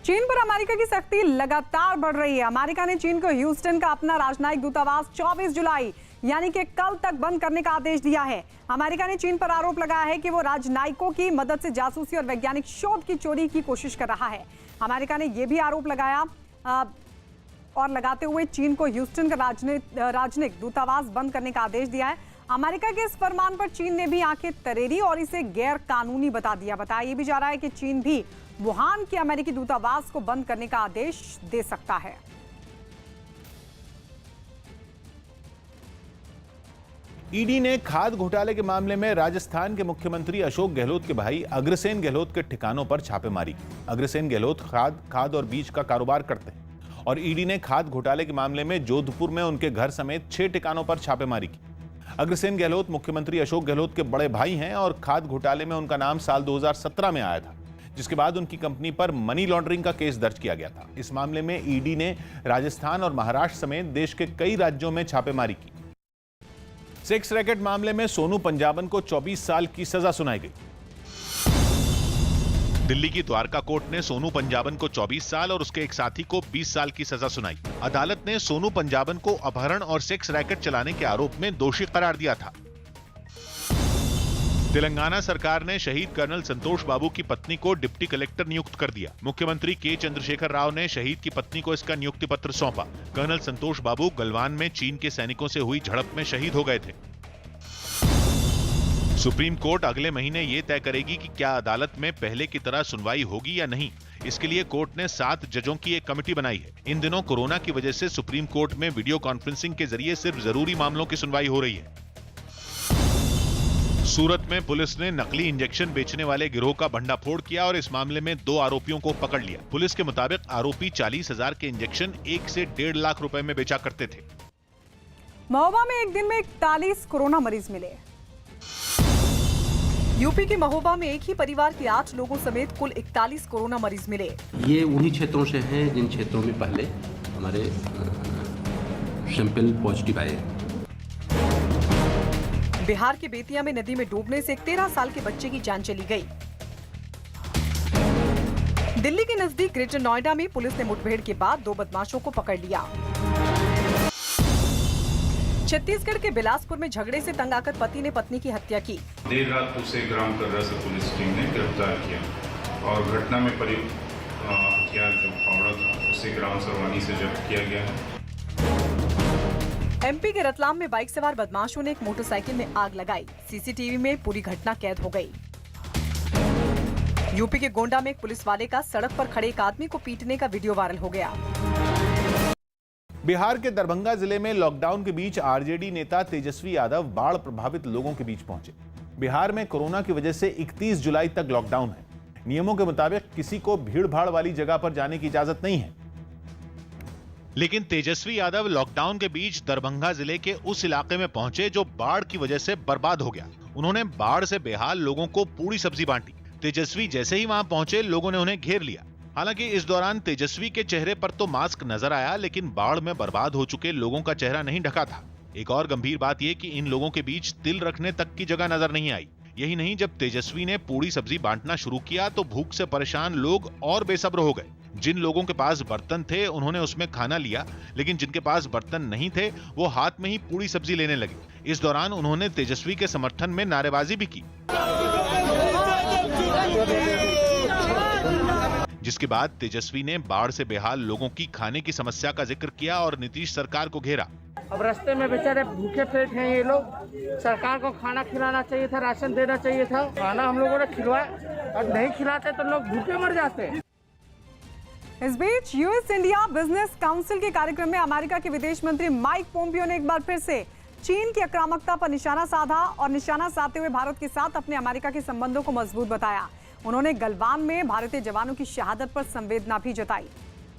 चीन पर अमेरिका की सख्ती लगातार बढ़ रही है। अमेरिका ने चीन को ह्यूस्टन का अपना राजनयिक दूतावास 24 जुलाई यानी कि कल तक बंद करने का आदेश दिया है। अमेरिका ने चीन पर आरोप लगाया है कि वो राजनयिकों की मदद से जासूसी और वैज्ञानिक शोध की चोरी की कोशिश कर रहा है। अमेरिका ने यह भी आरोप लगाया और लगाते हुए चीन को ह्यूस्टन का राजनयिक दूतावास बंद करने का आदेश दिया है। अमेरिका के इस फरमान पर चीन ने भी आंखें तरेरी और इसे गैर कानूनी बता दिया। बताया यह भी जा रहा है कि चीन भी वुहान के अमेरिकी दूतावास को बंद करने का आदेश दे सकता है। ईडी ने खाद घोटाले के मामले में राजस्थान के मुख्यमंत्री अशोक गहलोत के भाई अग्रसेन गहलोत के ठिकानों पर छापेमारी की। अग्रसेन गहलोत खाद और बीज का कारोबार करते हैं और ईडी ने खाद घोटाले के मामले में जोधपुर में उनके घर समेत 6 ठिकानों पर छापेमारी की। अग्रसेन गहलोत मुख्यमंत्री अशोक गहलोत के बड़े भाई हैं और खाद घोटाले में उनका नाम साल 2017 में आया था, जिसके बाद उनकी कंपनी पर मनी लॉन्ड्रिंग का केस दर्ज किया गया था। इस मामले में ईडी ने राजस्थान और महाराष्ट्र समेत देश के कई राज्यों में छापेमारी की। सेक्स रैकेट मामले में सोनू पंजाबन को 24 साल की सजा सुनाई गई। दिल्ली की द्वारका कोर्ट ने सोनू पंजाबन को 24 साल और उसके एक साथी को 20 साल की सजा सुनाई। अदालत ने सोनू पंजाबन को अपहरण और सेक्स रैकेट चलाने के आरोप में दोषी करार दिया था। तेलंगाना सरकार ने शहीद कर्नल संतोष बाबू की पत्नी को डिप्टी कलेक्टर नियुक्त कर दिया। मुख्यमंत्री के चंद्रशेखर राव ने शहीद की पत्नी को इसका नियुक्ति पत्र सौंपा। कर्नल संतोष बाबू गलवान में चीन के सैनिकों से हुई झड़प में शहीद हो गए थे। सुप्रीम कोर्ट अगले महीने ये तय करेगी कि क्या अदालत में पहले की तरह सुनवाई होगी या नहीं। इसके लिए कोर्ट ने 7 जजों की एक कमेटी बनाई है। इन दिनों कोरोना की वजह से सुप्रीम कोर्ट में वीडियो कॉन्फ्रेंसिंग के जरिए सिर्फ जरूरी मामलों की सुनवाई हो रही है। सूरत में पुलिस ने नकली इंजेक्शन बेचने वाले गिरोह का भंडाफोड़ किया और इस मामले में 2 आरोपियों को पकड़ लिया। पुलिस के मुताबिक आरोपी 40,000 के इंजेक्शन 1 से 1.5 लाख रुपए में बेचा करते थे। महोबा में एक दिन में 41 कोरोना मरीज मिले। यूपी के महोबा में एक ही परिवार के 8 लोगों समेत कुल 41 कोरोना मरीज मिले। ये उन्हीं क्षेत्रों से हैं जिन क्षेत्रों में पहले हमारे सैंपल पॉजिटिव आए। बिहार के बेतिया में नदी में डूबने से एक 13 साल के बच्चे की जान चली गई। दिल्ली के नजदीक ग्रेटर नोएडा में पुलिस ने मुठभेड़ के बाद 2 बदमाशों को पकड़ लिया। छत्तीसगढ़ के बिलासपुर में झगड़े से तंग आकर पति ने पत्नी की हत्या की। देर रात उसे ग्राम कर्रा से पुलिस टीम ने गिरफ्तार किया और घटना में प्रयुक्त हथियार जो फावड़ा था उसे ग्राम सरवानी से जब्त किया गया है। एमपी के रतलाम में बाइक सवार बदमाशों ने एक मोटरसाइकिल में आग लगाई। सीसीटीवी में पूरी घटना कैद हो गई। यूपी के गोंडा में एक पुलिस वाले का सड़क पर खड़े एक आदमी को पीटने का वीडियो वायरल हो गया। बिहार के दरभंगा जिले में लॉकडाउन के बीच आरजेडी नेता तेजस्वी यादव बाढ़ प्रभावित लोगों के बीच पहुंचे। बिहार में कोरोना की वजह से 31 जुलाई तक लॉकडाउन है। नियमों के मुताबिक किसी को भीड़ भाड़ वाली जगह पर जाने की इजाजत नहीं है, लेकिन तेजस्वी यादव लॉकडाउन के बीच दरभंगा जिले के उस इलाके में पहुंचे जो बाढ़ की वजह से बर्बाद हो गया। उन्होंने बाढ़ से बेहाल लोगों को पूरी सब्जी बांटी। तेजस्वी जैसे ही वहां पहुंचे लोगों ने उन्हें घेर लिया। हालांकि इस दौरान तेजस्वी के चेहरे पर तो मास्क नजर आया, लेकिन बाढ़ में बर्बाद हो चुके लोगों का चेहरा नहीं ढका था। एक और गंभीर बात यह कि इन लोगों के बीच तिल रखने तक की जगह नजर नहीं आई। यही नहीं, जब तेजस्वी ने पूरी सब्जी बांटना शुरू किया तो भूख से परेशान लोग और बेसब्र हो गए। जिन लोगों के पास बर्तन थे उन्होंने उसमें खाना लिया, लेकिन जिनके पास बर्तन नहीं थे वो हाथ में ही पूरी सब्जी लेने लगे। इस दौरान उन्होंने तेजस्वी के समर्थन में नारेबाजी भी की, जिसके बाद तेजस्वी ने बाढ़ से बेहाल लोगों की खाने की समस्या का जिक्र किया और नीतीश सरकार को घेरा। अब रास्ते में बेचारे भूखे पेट हैं ये लोग। सरकार को खाना खिलाना चाहिए था, राशन देना चाहिए था। खाना हम लोगों ने खिलवाया और नहीं खिलाते तो लोग भूखे मर जाते। इस बीच यूएस इंडिया बिजनेस काउंसिल के कार्यक्रम में अमेरिका के विदेश मंत्री माइक पोम्पियो ने एक बार फिर से चीन की आक्रामकता पर निशाना साधा और निशाना साधते हुए भारत के साथ अपने अमेरिका के संबंधों को मजबूत बताया। उन्होंने गलवान में भारतीय जवानों की शहादत पर संवेदना भी जताई।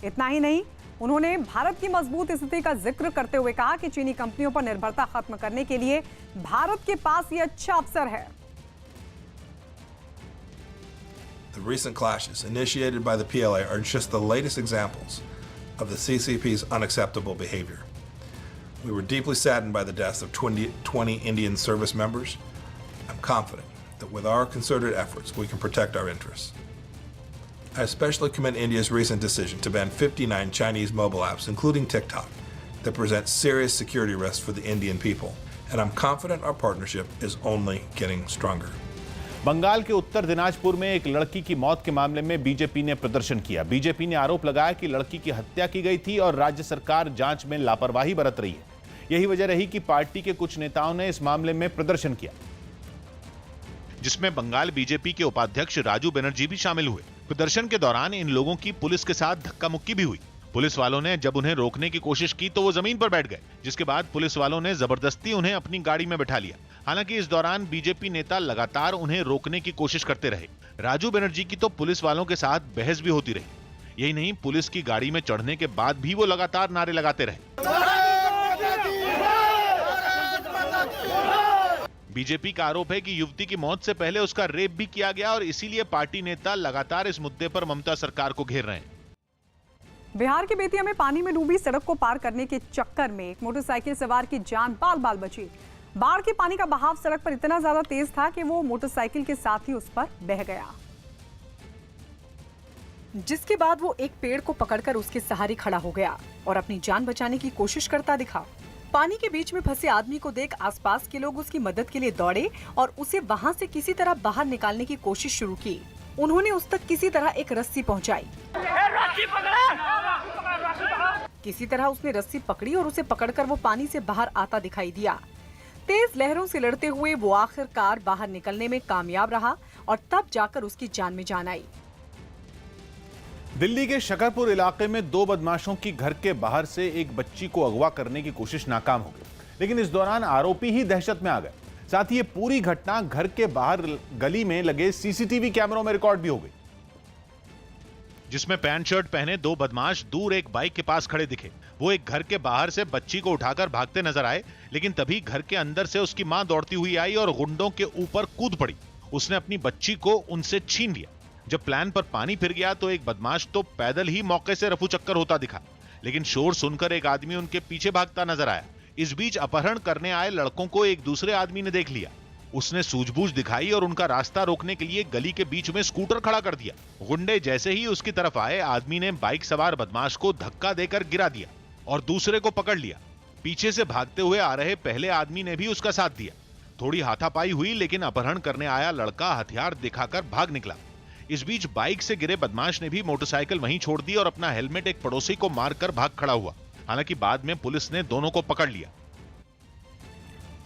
इतना ही नहीं, उन्होंने भारत की मजबूत स्थिति का जिक्र करते हुए कहा कि चीनी कंपनियों पर निर्भरता खत्म करने के लिए भारत के पास ये अच्छा अवसर है। The recent clashes initiated by the PLA are just the latest examples of the CCP's unacceptable behavior. We were deeply saddened by the deaths of 20 Indian service members. I'm confident that with our concerted efforts, we can protect our interests. I especially commend India's recent decision to ban 59 Chinese mobile apps, including TikTok, that present serious security risks for the Indian people. And I'm confident our partnership is only getting stronger. Bengal के उत्तर दिनाजपुर में एक लड़की की मौत के मामले में BJP ने प्रदर्शन किया। बीजेपी ने आरोप लगाया कि लड़की की हत्या की गई थी और राज्य सरकार जांच में लापरवाही बरत रही है। यही वजह रही कि पार्टी के कुछ नेताओं ने इस मामले में प्रदर्शन किया, जिसमें बंगाल बीजेपी के उपाध्यक्ष राजू बनर्जी भी शामिल हुए। प्रदर्शन के दौरान इन लोगों की पुलिस के साथ धक्का मुक्की भी हुई। पुलिस वालों ने जब उन्हें रोकने की कोशिश की तो वो जमीन पर बैठ गए, जिसके बाद पुलिस वालों ने जबरदस्ती उन्हें अपनी गाड़ी में बैठा लिया। हालांकि इस दौरान बीजेपी नेता लगातार उन्हें रोकने की कोशिश करते रहे। राजू बनर्जी की तो पुलिस वालों के साथ बहस भी होती रही। यही नहीं, पुलिस की गाड़ी में चढ़ने के बाद भी वो लगातार नारे लगाते रहे। बीजेपी का आरोप है कि युवती की मौत से पहले उसका रेप भी किया गया और इसीलिए पार्टी नेता लगातार इस मुद्दे पर ममता सरकार को घेर रहे हैं। बिहार के बेतिया में पानी में डूबी सड़क को पार करने के चक्कर में एक मोटरसाइकिल सवार की जान बाल-बाल बची। बाढ़ के पानी का बहाव सड़क पर इतना ज्यादा तेज था कि वो मोटरसाइकिल के साथ ही उस पर बह गया, जिसके बाद वो एक पेड़ को पकड़कर उसके सहारे खड़ा हो गया और अपनी जान बचाने की कोशिश करता दिखा। पानी के बीच में फंसे आदमी को देख आसपास के लोग उसकी मदद के लिए दौड़े और उसे वहां से किसी तरह बाहर निकालने की कोशिश शुरू की। उन्होंने उस तक किसी तरह एक रस्सी पहुंचाई। किसी तरह उसने रस्सी पकड़ी और उसे पकड़कर वो पानी से बाहर आता दिखाई दिया। तेज लहरों से लड़ते हुए वो आखिरकार बाहर निकलने में कामयाब रहा और तब जाकर उसकी जान में जान आई। दिल्ली के शकरपुर इलाके में दो बदमाशों की घर के बाहर से एक बच्ची को अगवा करने की कोशिश नाकाम हो गई, लेकिन इस दौरान आरोपी ही दहशत में आ गए। साथ ही ये पूरी घटना घर के बाहर गली में लगे सीसीटीवी कैमरों में रिकॉर्ड भी हो गई, जिसमें पैंट शर्ट पहने दो बदमाश दूर एक बाइक के पास खड़े दिखे। वो एक घर के बाहर से बच्ची को उठाकर भागते नजर आए, लेकिन तभी घर के अंदर से उसकी मां दौड़ती हुई आई और गुंडों के ऊपर कूद पड़ी। उसने अपनी बच्ची को उनसे छीन लिया। जब प्लान पर पानी फिर गया तो एक बदमाश तो पैदल ही मौके से रफू चक्कर होता दिखा, लेकिन शोर सुनकर एक आदमी उनके पीछे भागता नजर आया। इस बीच अपहरण करने आए लड़कों को एक दूसरे आदमी ने देख लिया। उसने सूझबूझ दिखाई और उनका रास्ता रोकने के लिए गली के बीच में स्कूटर खड़ा कर दिया। गुंडे जैसे ही उसकी तरफ आए, आदमी ने बाइक सवार बदमाश को धक्का देकर गिरा दिया और दूसरे को पकड़ लिया। पीछे से भागते हुए आ रहे पहले आदमी ने भी उसका साथ दिया। थोड़ी हाथापाई हुई, लेकिन अपहरण करने आया लड़का हथियार दिखाकर भाग निकला। इस बीच बाइक से गिरे बदमाश ने भी मोटरसाइकिल वहीं छोड़ दी और अपना हेलमेट एक पड़ोसी को मारकर भाग खड़ा हुआ। हालांकि बाद में पुलिस ने दोनों को पकड़ लिया।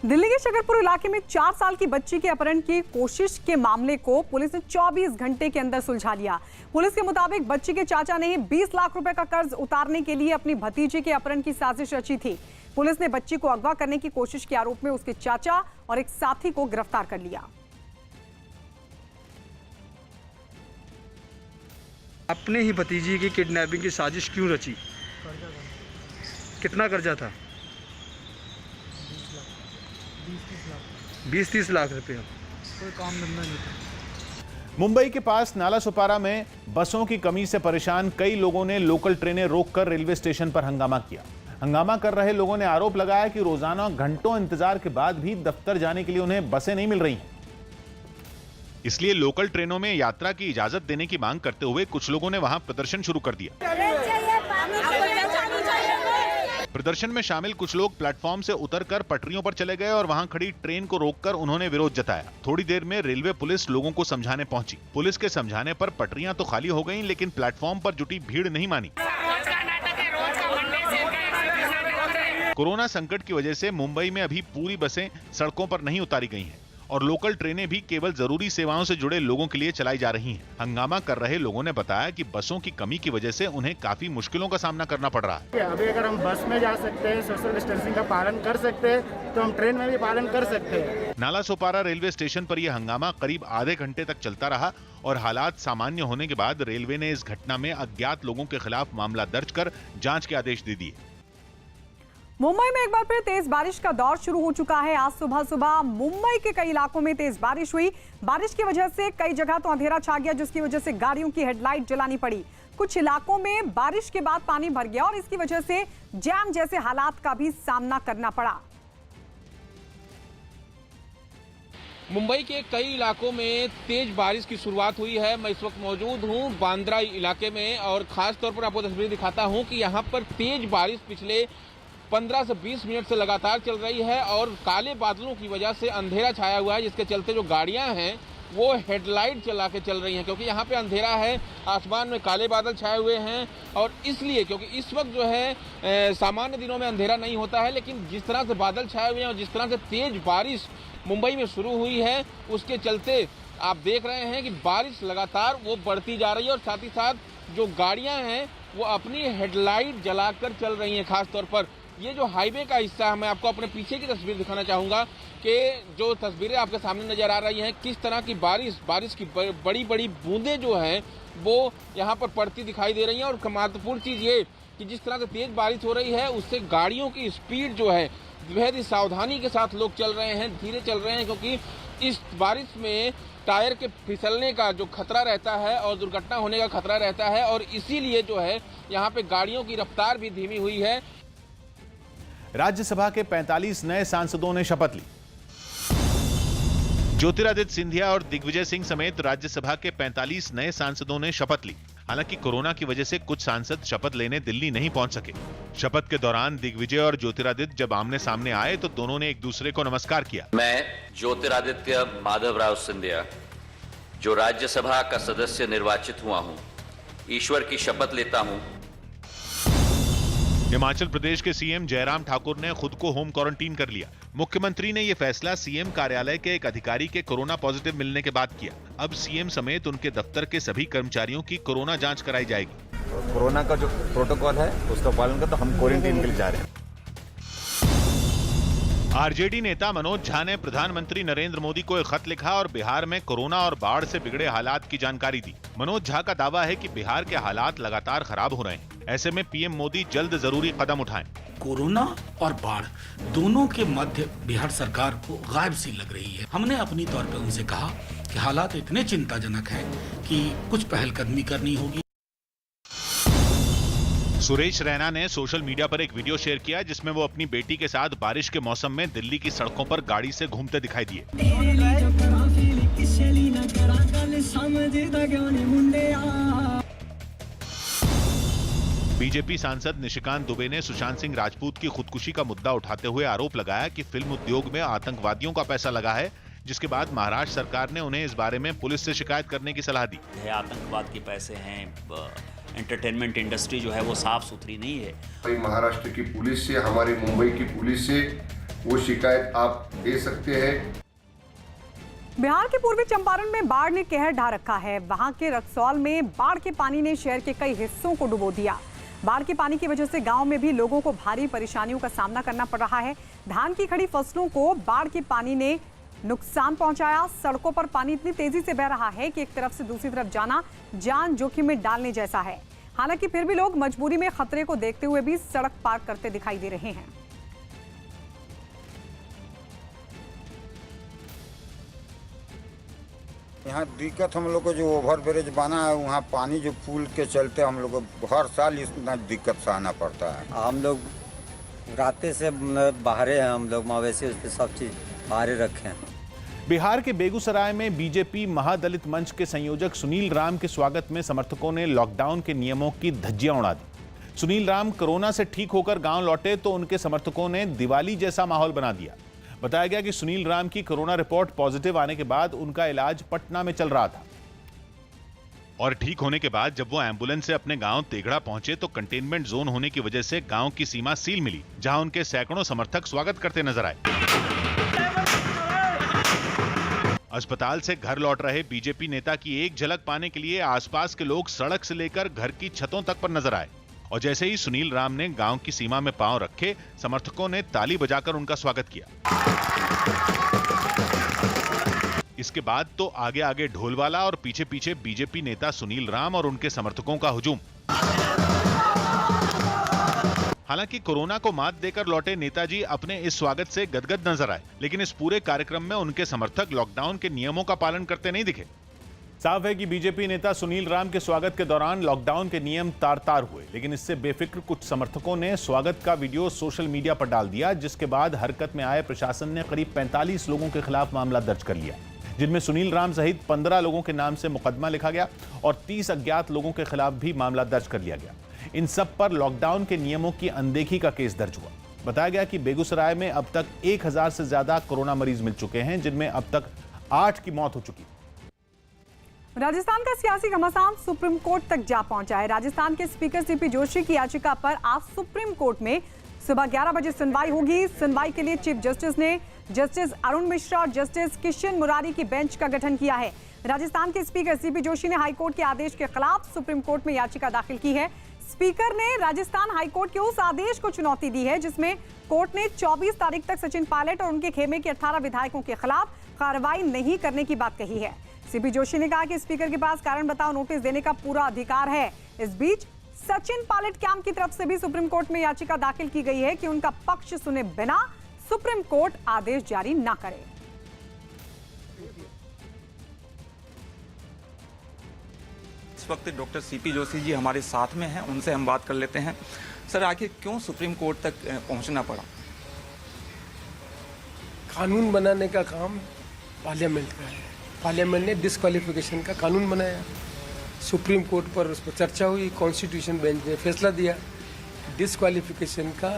दिल्ली के शकरपुर इलाके में 4 साल की बच्ची के अपहरण की कोशिश के मामले को पुलिस ने 24 घंटे के अंदर सुलझा लिया। पुलिस के मुताबिक बच्ची के चाचा ने 20 लाख रुपए का कर्ज उतारने के लिए अपनी भतीजे के अपहरण की साजिश रची थी। पुलिस ने बच्ची को अगवा करने की कोशिश के आरोप में उसके चाचा और एक साथी को गिरफ्तार कर लिया। अपने ही भतीजी की किडनैपिंग की साजिश क्यों रची? कितना कर्जा था? 20-30 लाख रुपए। कोई काम धंधा नहीं था। मुंबई के पास नाला सुपारा में बसों की कमी से परेशान कई लोगों ने लोकल ट्रेनें रोककर रेलवे स्टेशन पर हंगामा किया। हंगामा कर रहे लोगों ने आरोप लगाया कि रोजाना घंटों इंतजार के बाद भी दफ्तर जाने के लिए उन्हें बसें नहीं मिल रही हैं। इसलिए लोकल ट्रेनों में यात्रा की इजाजत देने की मांग करते हुए कुछ लोगों ने वहां प्रदर्शन शुरू कर दिया। प्रदर्शन में शामिल कुछ लोग प्लेटफॉर्म से उतरकर पटरियों पर चले गए और वहां खड़ी ट्रेन को रोककर उन्होंने विरोध जताया। थोड़ी देर में रेलवे पुलिस लोगों को समझाने पहुंची। पुलिस के समझाने पर पटरियां तो खाली हो गईं, लेकिन प्लेटफॉर्म पर जुटी भीड़ नहीं मानी। कोरोना संकट की वजह से मुंबई में अभी पूरी बसें सड़कों पर नहीं उतारी गई हैं और लोकल ट्रेनें भी केवल जरूरी सेवाओं से जुड़े लोगों के लिए चलाई जा रही हैं। हंगामा कर रहे लोगों ने बताया कि बसों की कमी की वजह से उन्हें काफी मुश्किलों का सामना करना पड़ रहा है। अभी अगर हम बस में जा सकते हैं, सोशल डिस्टेंसिंग का पालन कर सकते हैं, तो हम ट्रेन में भी पालन कर सकते हैं। नाला सोपारा रेलवे स्टेशन पर यह हंगामा करीब आधे घंटे तक चलता रहा और हालात सामान्य होने के बाद रेलवे ने इस घटना में अज्ञात लोगों के खिलाफ मामला दर्ज कर जांच के आदेश दे दिए। मुंबई में एक बार फिर तेज बारिश का दौर शुरू हो चुका है। आज सुबह सुबह मुंबई के कई इलाकों में तेज बारिश हुई। बारिश की वजह से कई जगह तो अंधेरा छा गया, जिसकी वजह से गाड़ियों की हेडलाइट जलानी पड़ी। कुछ इलाकों में बारिश के बाद पानी भर गया और इसकी वजह से जैम जैसे हालात का भी सामना करना पड़ा। मुंबई के कई इलाकों में तेज बारिश की शुरुआत हुई है। मैं इस वक्त मौजूद हूं बांद्रा इलाके में और खास तौर पर आपको तस्वीर दिखाता हूं कि यहां पर तेज बारिश पिछले 15 से 20 मिनट से लगातार चल रही है और काले बादलों की वजह से अंधेरा छाया हुआ है, जिसके चलते जो गाड़ियां हैं वो हेडलाइट चला के चल रही हैं, क्योंकि यहाँ पे अंधेरा है, आसमान में काले बादल छाए हुए हैं। और इसलिए क्योंकि इस वक्त जो है सामान्य दिनों में अंधेरा नहीं होता है, लेकिन जिस तरह से बादल छाए हुए हैं और जिस तरह से तेज बारिश मुंबई में शुरू हुई है, उसके चलते आप देख रहे हैं कि बारिश लगातार वो बढ़ती जा रही है और साथ ही साथ जो गाड़ियां हैं वो अपनी हेडलाइट जलाकर चल रही हैं। खास तौर पर ये जो हाईवे का हिस्सा है, मैं आपको अपने पीछे की तस्वीर दिखाना चाहूँगा कि जो तस्वीरें आपके सामने नज़र आ रही हैं, किस तरह की बारिश की बड़ी बड़ी बूंदें जो हैं वो यहाँ पर पड़ती दिखाई दे रही हैं। और महत्वपूर्ण चीज़ ये कि जिस तरह से तेज़ बारिश हो रही है, उससे गाड़ियों की स्पीड जो है बेहद ही सावधानी के साथ लोग चल रहे हैं, धीरे चल रहे हैं, क्योंकि इस बारिश में टायर के फिसलने का जो खतरा रहता है और दुर्घटना होने का खतरा रहता है और इसीलिए जो है यहाँ पे गाड़ियों की रफ्तार भी धीमी हुई है। राज्यसभा के 45 नए सांसदों ने शपथ ली। ज्योतिरादित्य सिंधिया और दिग्विजय सिंह समेत राज्यसभा के 45 नए सांसदों ने शपथ ली। हालांकि कोरोना की वजह से कुछ सांसद शपथ लेने दिल्ली नहीं पहुंच सके। शपथ के दौरान दिग्विजय और ज्योतिरादित्य जब आमने सामने आए तो दोनों ने एक दूसरे को नमस्कार किया। मैं ज्योतिरादित्य माधवराव सिंधिया, जो राज्यसभा का सदस्य निर्वाचित हुआ हूं, ईश्वर की शपथ लेता हूं। हिमाचल प्रदेश के सीएम जयराम ठाकुर ने खुद को होम क्वारंटीन कर लिया। मुख्यमंत्री ने यह फैसला सीएम कार्यालय के एक अधिकारी के कोरोना पॉजिटिव मिलने के बाद किया। अब सीएम समेत उनके दफ्तर के सभी कर्मचारियों की कोरोना जांच कराई जाएगी। कोरोना का जो प्रोटोकॉल है उसका पालन कर, तो हम क्वारंटीन के लिए जा रहे हैं। आरजेडी नेता मनोज झा ने प्रधानमंत्री नरेंद्र मोदी को एक खत लिखा और बिहार में कोरोना और बाढ़ से बिगड़े हालात की जानकारी दी। मनोज झा का दावा है कि बिहार के हालात लगातार खराब हो रहे हैं, ऐसे में पीएम मोदी जल्द जरूरी कदम उठाएं। कोरोना और बाढ़ दोनों के मध्य बिहार सरकार को गायब सी लग रही है। हमने अपनी तौर पे उनसे कहा कि हालात इतने चिंताजनक हैं कि कुछ पहलकदमी करनी होगी। सुरेश रैना ने सोशल मीडिया पर एक वीडियो शेयर किया जिसमें वो अपनी बेटी के साथ बारिश के मौसम में दिल्ली की सड़कों पर गाड़ी से घूमते दिखाई दिए। बीजेपी सांसद निशिकांत दुबे ने सुशांत सिंह राजपूत की खुदकुशी का मुद्दा उठाते हुए आरोप लगाया कि फिल्म उद्योग में आतंकवादियों का पैसा लगा है, जिसके बाद महाराष्ट्र सरकार ने उन्हें इस बारे में पुलिस से शिकायत करने की सलाह दी। आतंकवाद के पैसे हैं, एंटरटेनमेंट इंडस्ट्री जो है वो साफ सुथरी नहीं है। महाराष्ट्र की पुलिस से, हमारी मुंबई की पुलिस से वो शिकायत आप दे सकते हैं। बिहार के पूर्वी चंपारण में बाढ़ ने कहर ढा रखा है। वहां के रक्सौल में बाढ़ के पानी ने शहर के कई हिस्सों को डुबो दिया। बाढ़ के पानी की वजह से गांव में भी लोगों को भारी परेशानियों का सामना करना पड़ रहा है। धान की खड़ी फसलों को बाढ़ के पानी ने नुकसान पहुंचाया। सड़कों पर पानी इतनी तेजी से बह रहा है कि एक तरफ से दूसरी तरफ जाना जान जोखिम में डालने जैसा है। हालांकि फिर भी लोग मजबूरी में खतरे को देखते हुए भी सड़क पार करते दिखाई दे रहे हैं। यहाँ दिक्कत हम लोग को जो ओवर ब्रिज बना है, वहाँ पानी जो पुल के चलते हम लोग को हर साल इतना दिक्कत सहना पड़ता है। हम लोग रास्ते से बाहर हैं, हम लोग मवेशी उस पर सब चीज़ बाहर रखे हैं। बिहार के बेगूसराय में बीजेपी महादलित मंच के संयोजक सुनील राम के स्वागत में समर्थकों ने लॉकडाउन के नियमों की धज्जियां उड़ा दी। सुनील राम कोरोना से ठीक होकर गांव लौटे तो उनके समर्थकों ने दिवाली जैसा माहौल बना दिया। बताया गया कि सुनील राम की कोरोना रिपोर्ट पॉजिटिव आने के बाद उनका इलाज पटना में चल रहा था और ठीक होने के बाद जब वो एम्बुलेंस से अपने गांव तेघड़ा पहुंचे तो कंटेनमेंट जोन होने की वजह से गांव की सीमा सील मिली, जहां उनके सैकड़ों समर्थक स्वागत करते नजर आए। अस्पताल से घर लौट रहे बीजेपी नेता की एक झलक पाने के लिए आसपास के लोग सड़क से लेकर घर की छतों तक पर नजर आए और जैसे ही सुनील राम ने गांव की सीमा में पांव रखे, समर्थकों ने ताली बजाकर उनका स्वागत किया। इसके बाद तो आगे आगे ढोलवाला और पीछे पीछे बीजेपी नेता सुनील राम और उनके समर्थकों का हुजूम। हालांकि कोरोना को मात देकर लौटे नेताजी अपने इस स्वागत से गदगद नजर आए, लेकिन इस पूरे कार्यक्रम में उनके समर्थक लॉकडाउन के नियमों का पालन करते नहीं दिखे। साफ है कि बीजेपी नेता सुनील राम के स्वागत के दौरान लॉकडाउन के नियम तार-तार हुए, लेकिन इससे बेफिक्र कुछ समर्थकों ने स्वागत का वीडियो सोशल मीडिया पर डाल दिया, जिसके बाद हरकत में आए प्रशासन ने करीब 45 लोगों के खिलाफ मामला दर्ज कर लिया, जिनमें सुनील राम सहित 15 लोगों के नाम से मुकदमा लिखा गया और 30 अज्ञात लोगों के खिलाफ भी मामला दर्ज कर लिया गया। इन सब पर लॉकडाउन के नियमों की अनदेखी का केस दर्ज हुआ। बताया गया कि बेगूसराय में अब तक 1000 से ज्यादा कोरोना मरीज मिल चुके हैं, जिनमें अब तक 8 की मौत हो चुकी है। राजस्थान का सियासी घमासान सुप्रीम कोर्ट तक जा पहुंचा है। राजस्थान के स्पीकर सीपी जोशी की याचिका पर आज सुप्रीम कोर्ट में सुबह 11 बजे सुनवाई होगी। सुनवाई के लिए चीफ जस्टिस ने जस्टिस अरुण मिश्रा और जस्टिस किशन मुरारी की बेंच का गठन किया है। राजस्थान के स्पीकर सीपी जोशी ने हाईकोर्ट के आदेश के खिलाफ सुप्रीम कोर्ट में याचिका दाखिल की है। स्पीकर ने राजस्थान हाईकोर्ट के उस आदेश को चुनौती दी है जिसमें कोर्ट ने 24 तारीख तक सचिन पायलट और उनके खेमे के 18 विधायकों के खिलाफ कार्रवाई नहीं करने की बात कही है। सीपी जोशी ने कहा कि स्पीकर के पास कारण बताओ नोटिस देने का पूरा अधिकार है। इस बीच सचिन पायलट कैंप की तरफ से भी सुप्रीम कोर्ट में याचिका दाखिल की गई है कि उनका पक्ष सुने बिना सुप्रीम कोर्ट आदेश जारी न करे। इस वक्त डॉक्टर सीपी जोशी जी हमारे साथ में हैं, उनसे हम बात कर लेते हैं। सर, आखिर क्यों सुप्रीम कोर्ट तक पहुंचना पड़ा? कानून बनाने का काम पार्लियामेंट का है। पार्लियामेंट ने डिस्क्वालिफिकेशन का कानून बनाया, सुप्रीम कोर्ट पर उस पर चर्चा हुई, कॉन्स्टिट्यूशन बेंच ने फैसला दिया। डिस्क्वालिफिकेशन का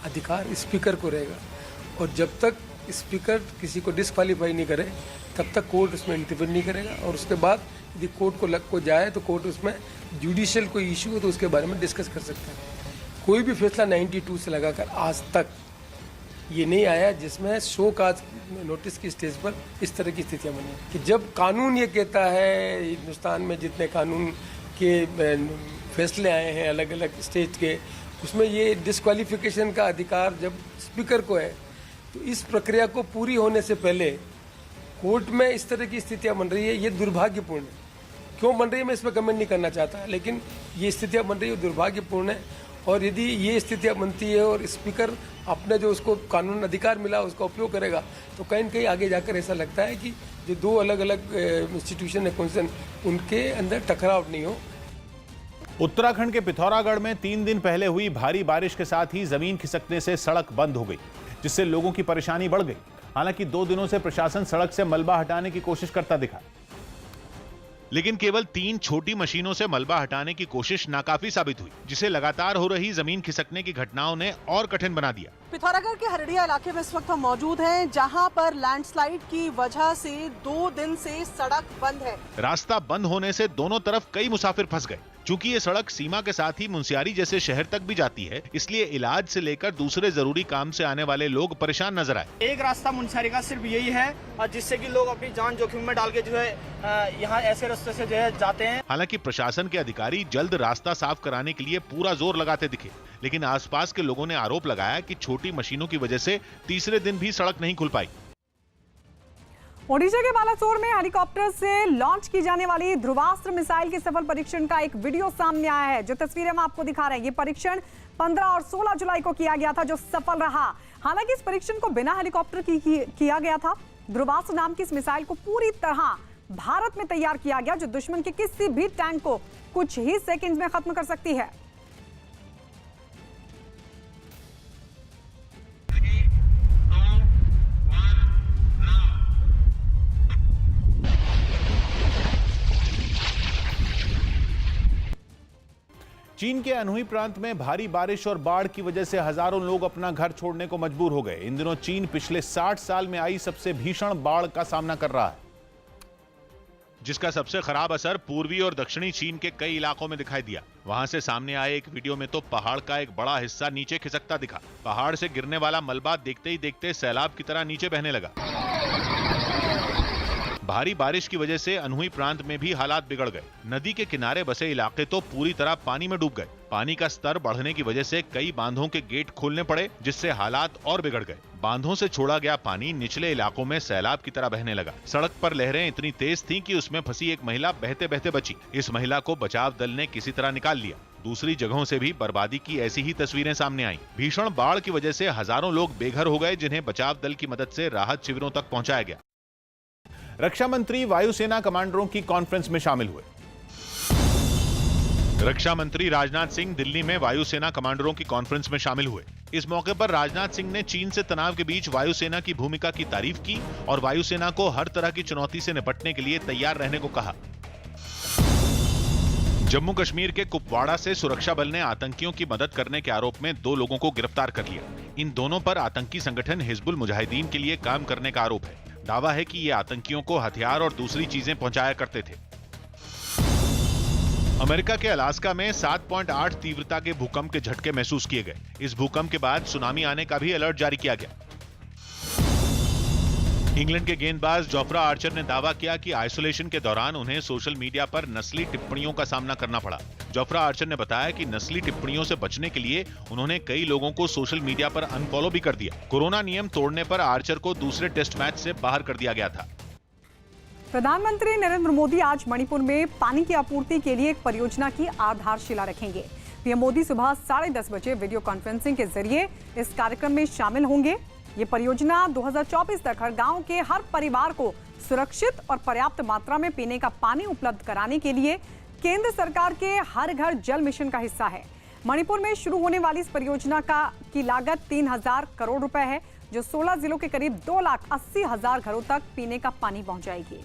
अधिकार स्पीकर को रहेगा और जब तक स्पीकर किसी को डिस्क्वालीफाई नहीं करे तब तक कोर्ट उसमें इंटरफेयर नहीं करेगा। और उसके बाद यदि कोर्ट को लग को जाए तो कोर्ट उसमें जुडिशियल कोई इशू हो तो उसके बारे में डिस्कस कर सकता है। कोई भी फैसला 92 से लगाकर आज तक ये नहीं आया जिसमें शो काज नोटिस की स्टेज पर इस तरह की स्थितियां बनी कि जब कानून ये कहता है, हिंदुस्तान में जितने कानून के फैसले आए हैं अलग अलग स्टेट के, उसमें ये डिस्क्वालिफिकेशन का अधिकार जब स्पीकर को है तो इस प्रक्रिया को पूरी होने से पहले कोर्ट में इस तरह की स्थितियां बन रही है, ये दुर्भाग्यपूर्ण है। क्यों बन रही है मैं इस पर कमेंट नहीं करना चाहता, लेकिन ये स्थितियां बन रही है दुर्भाग्यपूर्ण है। और यदि ये स्थितियां बनती है और स्पीकर अपने जो उसको कानून अधिकार मिला उसका उपयोग करेगा तो कहीं न कहीं आगे जाकर ऐसा लगता है कि जो दो अलग अलग इंस्टीट्यूशन है कॉन्सेंट, उनके अंदर टकराव नहीं हो। उत्तराखंड के पिथौरागढ़ में 3 दिन पहले हुई भारी बारिश के साथ ही जमीन खिसकने से सड़क बंद हो गई, जिससे लोगों की परेशानी बढ़ गई। हालांकि 2 दिनों से प्रशासन सड़क से मलबा हटाने की कोशिश करता दिखा, लेकिन केवल 3 छोटी मशीनों से मलबा हटाने की कोशिश नाकाफी साबित हुई, जिसे लगातार हो रही जमीन खिसकने की घटनाओं ने और कठिन बना दिया। पिथौरागढ़ के हरडिया इलाके में इस वक्त हम मौजूद हैं, जहां पर लैंडस्लाइड की वजह से 2 दिन से सड़क बंद है। रास्ता बंद होने से दोनों तरफ कई मुसाफिर फंस गए। चूंकि ये सड़क सीमा के साथ ही मुंशियारी जैसे शहर तक भी जाती है, इसलिए इलाज से लेकर दूसरे जरूरी काम से आने वाले लोग परेशान नजर आए। एक रास्ता मुंशियारी का सिर्फ यही है जिससे कि लोग अपनी जान जोखिम में डाल के जो है यहाँ ऐसे रास्ते से जो है जाते हैं। हालांकि प्रशासन के अधिकारी जल्द रास्ता साफ कराने के लिए पूरा जोर लगाते दिखे, लेकिन आसपास के लोगों ने आरोप लगाया कि छोटी मशीनों की वजह से तीसरे दिन भी सड़क नहीं खुल पाई। ओडिशा के बालासोर में हेलीकॉप्टर से लॉन्च की जाने वाली ध्रुवास्त्र मिसाइल के सफल परीक्षण का एक वीडियो सामने आया है, जो तस्वीरें हम आपको दिखा रहे हैं। ये परीक्षण 15 और 16 जुलाई को किया गया था, जो सफल रहा। हालांकि इस परीक्षण को बिना हेलीकॉप्टर किया गया था। ध्रुवास्त्र नाम की इस मिसाइल को पूरी तरह भारत में तैयार किया गया, जो दुश्मन के किसी भी टैंक को कुछ ही सेकेंड में खत्म कर सकती है। चीन के अनहुई प्रांत में भारी बारिश और बाढ़ की वजह से हजारों लोग अपना घर छोड़ने को मजबूर हो गए। इन दिनों चीन पिछले 60 साल में आई सबसे भीषण बाढ़ का सामना कर रहा है, जिसका सबसे खराब असर पूर्वी और दक्षिणी चीन के कई इलाकों में दिखाई दिया। वहां से सामने आए एक वीडियो में तो पहाड़ का एक बड़ा हिस्सा नीचे खिसकता दिखा। पहाड़ से गिरने वाला मलबा देखते ही देखते सैलाब की तरह नीचे बहने लगा। भारी बारिश की वजह से अनहुई प्रांत में भी हालात बिगड़ गए। नदी के किनारे बसे इलाके तो पूरी तरह पानी में डूब गए। पानी का स्तर बढ़ने की वजह से कई बांधों के गेट खोलने पड़े, जिससे हालात और बिगड़ गए। बांधों से छोड़ा गया पानी निचले इलाकों में सैलाब की तरह बहने लगा। सड़क पर लहरें इतनी तेज थीं कि उसमें फंसी एक महिला बहते बहते बची। इस महिला को बचाव दल ने किसी तरह निकाल लिया। दूसरी जगहों से भी बर्बादी की ऐसी ही तस्वीरें सामने आईं। भीषण बाढ़ की वजह से हजारों लोग बेघर हो गए, जिन्हें बचाव दल की मदद से राहत शिविरों तक पहुंचाया गया। रक्षा मंत्री वायुसेना कमांडरों की कॉन्फ्रेंस में शामिल हुए। रक्षा मंत्री राजनाथ सिंह दिल्ली में वायुसेना कमांडरों की कॉन्फ्रेंस में शामिल हुए। इस मौके पर राजनाथ सिंह ने चीन से तनाव के बीच वायुसेना की भूमिका की तारीफ की और वायुसेना को हर तरह की चुनौती से निपटने के लिए तैयार रहने को कहा। जम्मू कश्मीर के कुपवाड़ा से सुरक्षा बल ने आतंकियों की मदद करने के आरोप में 2 लोगों को गिरफ्तार कर लिया। इन दोनों पर आतंकी संगठन हिजबुल मुजाहिदीन के लिए काम करने का आरोप है। दावा है कि ये आतंकियों को हथियार और दूसरी चीजें पहुंचाया करते थे। अमेरिका के अलास्का में 7.8 तीव्रता के भूकंप के झटके महसूस किए गए। इस भूकंप के बाद सुनामी आने का भी अलर्ट जारी किया गया। इंग्लैंड के गेंदबाज जोफ्रा आर्चर ने दावा किया कि आइसोलेशन के दौरान उन्हें सोशल मीडिया पर नस्ली टिप्पणियों का सामना करना पड़ा। जोफ्रा आर्चर ने बताया कि नस्ली टिप्पणियों से बचने के लिए उन्होंने कई लोगों को सोशल मीडिया पर अनफॉलो भी कर दिया। कोरोना नियम तोड़ने पर आर्चर को दूसरे टेस्ट मैच से बाहर कर दिया गया था। प्रधानमंत्री नरेंद्र मोदी आज मणिपुर में पानी की आपूर्ति के लिए एक परियोजना की आधारशिला रखेंगे। पीएम मोदी सुबह 10:30 बजे वीडियो कॉन्फ्रेंसिंग के जरिए इस कार्यक्रम में शामिल होंगे। ये परियोजना 2024 तक हर गांव के हर परिवार को सुरक्षित और पर्याप्त मात्रा में पीने का पानी उपलब्ध कराने के लिए केंद्र सरकार के हर घर जल मिशन का हिस्सा है। मणिपुर में शुरू होने वाली इस परियोजना की लागत 3000 करोड़ रुपए है, जो 16 जिलों के करीब 2,80,000 घरों तक पीने का पानी पहुंचाएगी।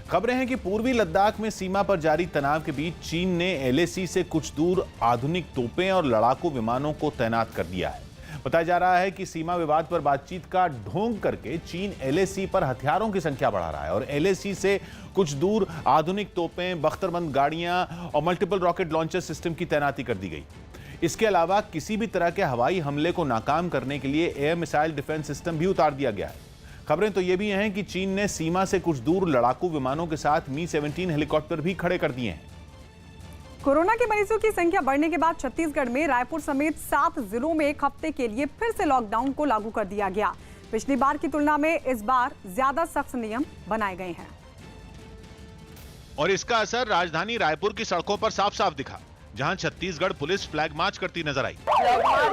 खबरें हैं कि पूर्वी लद्दाख में सीमा पर जारी तनाव के बीच चीन ने एलएसी से कुछ दूर आधुनिक तोपें और लड़ाकू विमानों को तैनात कर दिया है। बताया जा रहा है कि सीमा विवाद पर बातचीत का ढोंग करके चीन एलएसी पर हथियारों की संख्या बढ़ा रहा है और एलएसी से कुछ दूर आधुनिक तोपें, बख्तरबंद गाड़ियां और मल्टीपल रॉकेट लॉन्चर सिस्टम की तैनाती कर दी गई। इसके अलावा किसी भी तरह के हवाई हमले को नाकाम करने के लिए एयर मिसाइल डिफेंस सिस्टम भी उतार दिया गया है। खबरें तो ये भी हैं कि चीन ने सीमा से कुछ दूर लड़ाकू विमानों के साथ मी-17 हेलीकॉप्टर भी खड़े कर दिए हैं। कोरोना के मरीजों की संख्या बढ़ने के बाद छत्तीसगढ़ में रायपुर समेत 7 जिलों में एक हफ्ते के लिए फिर से लॉकडाउन को लागू कर दिया गया। पिछली बार की तुलना में इस बार ज्यादा सख्त नियम बनाए गए हैं और इसका असर राजधानी रायपुर की सड़कों पर साफ साफ दिखा, जहां छत्तीसगढ़ पुलिस फ्लैग मार्च करती नजर आई। फ्लैग मार्च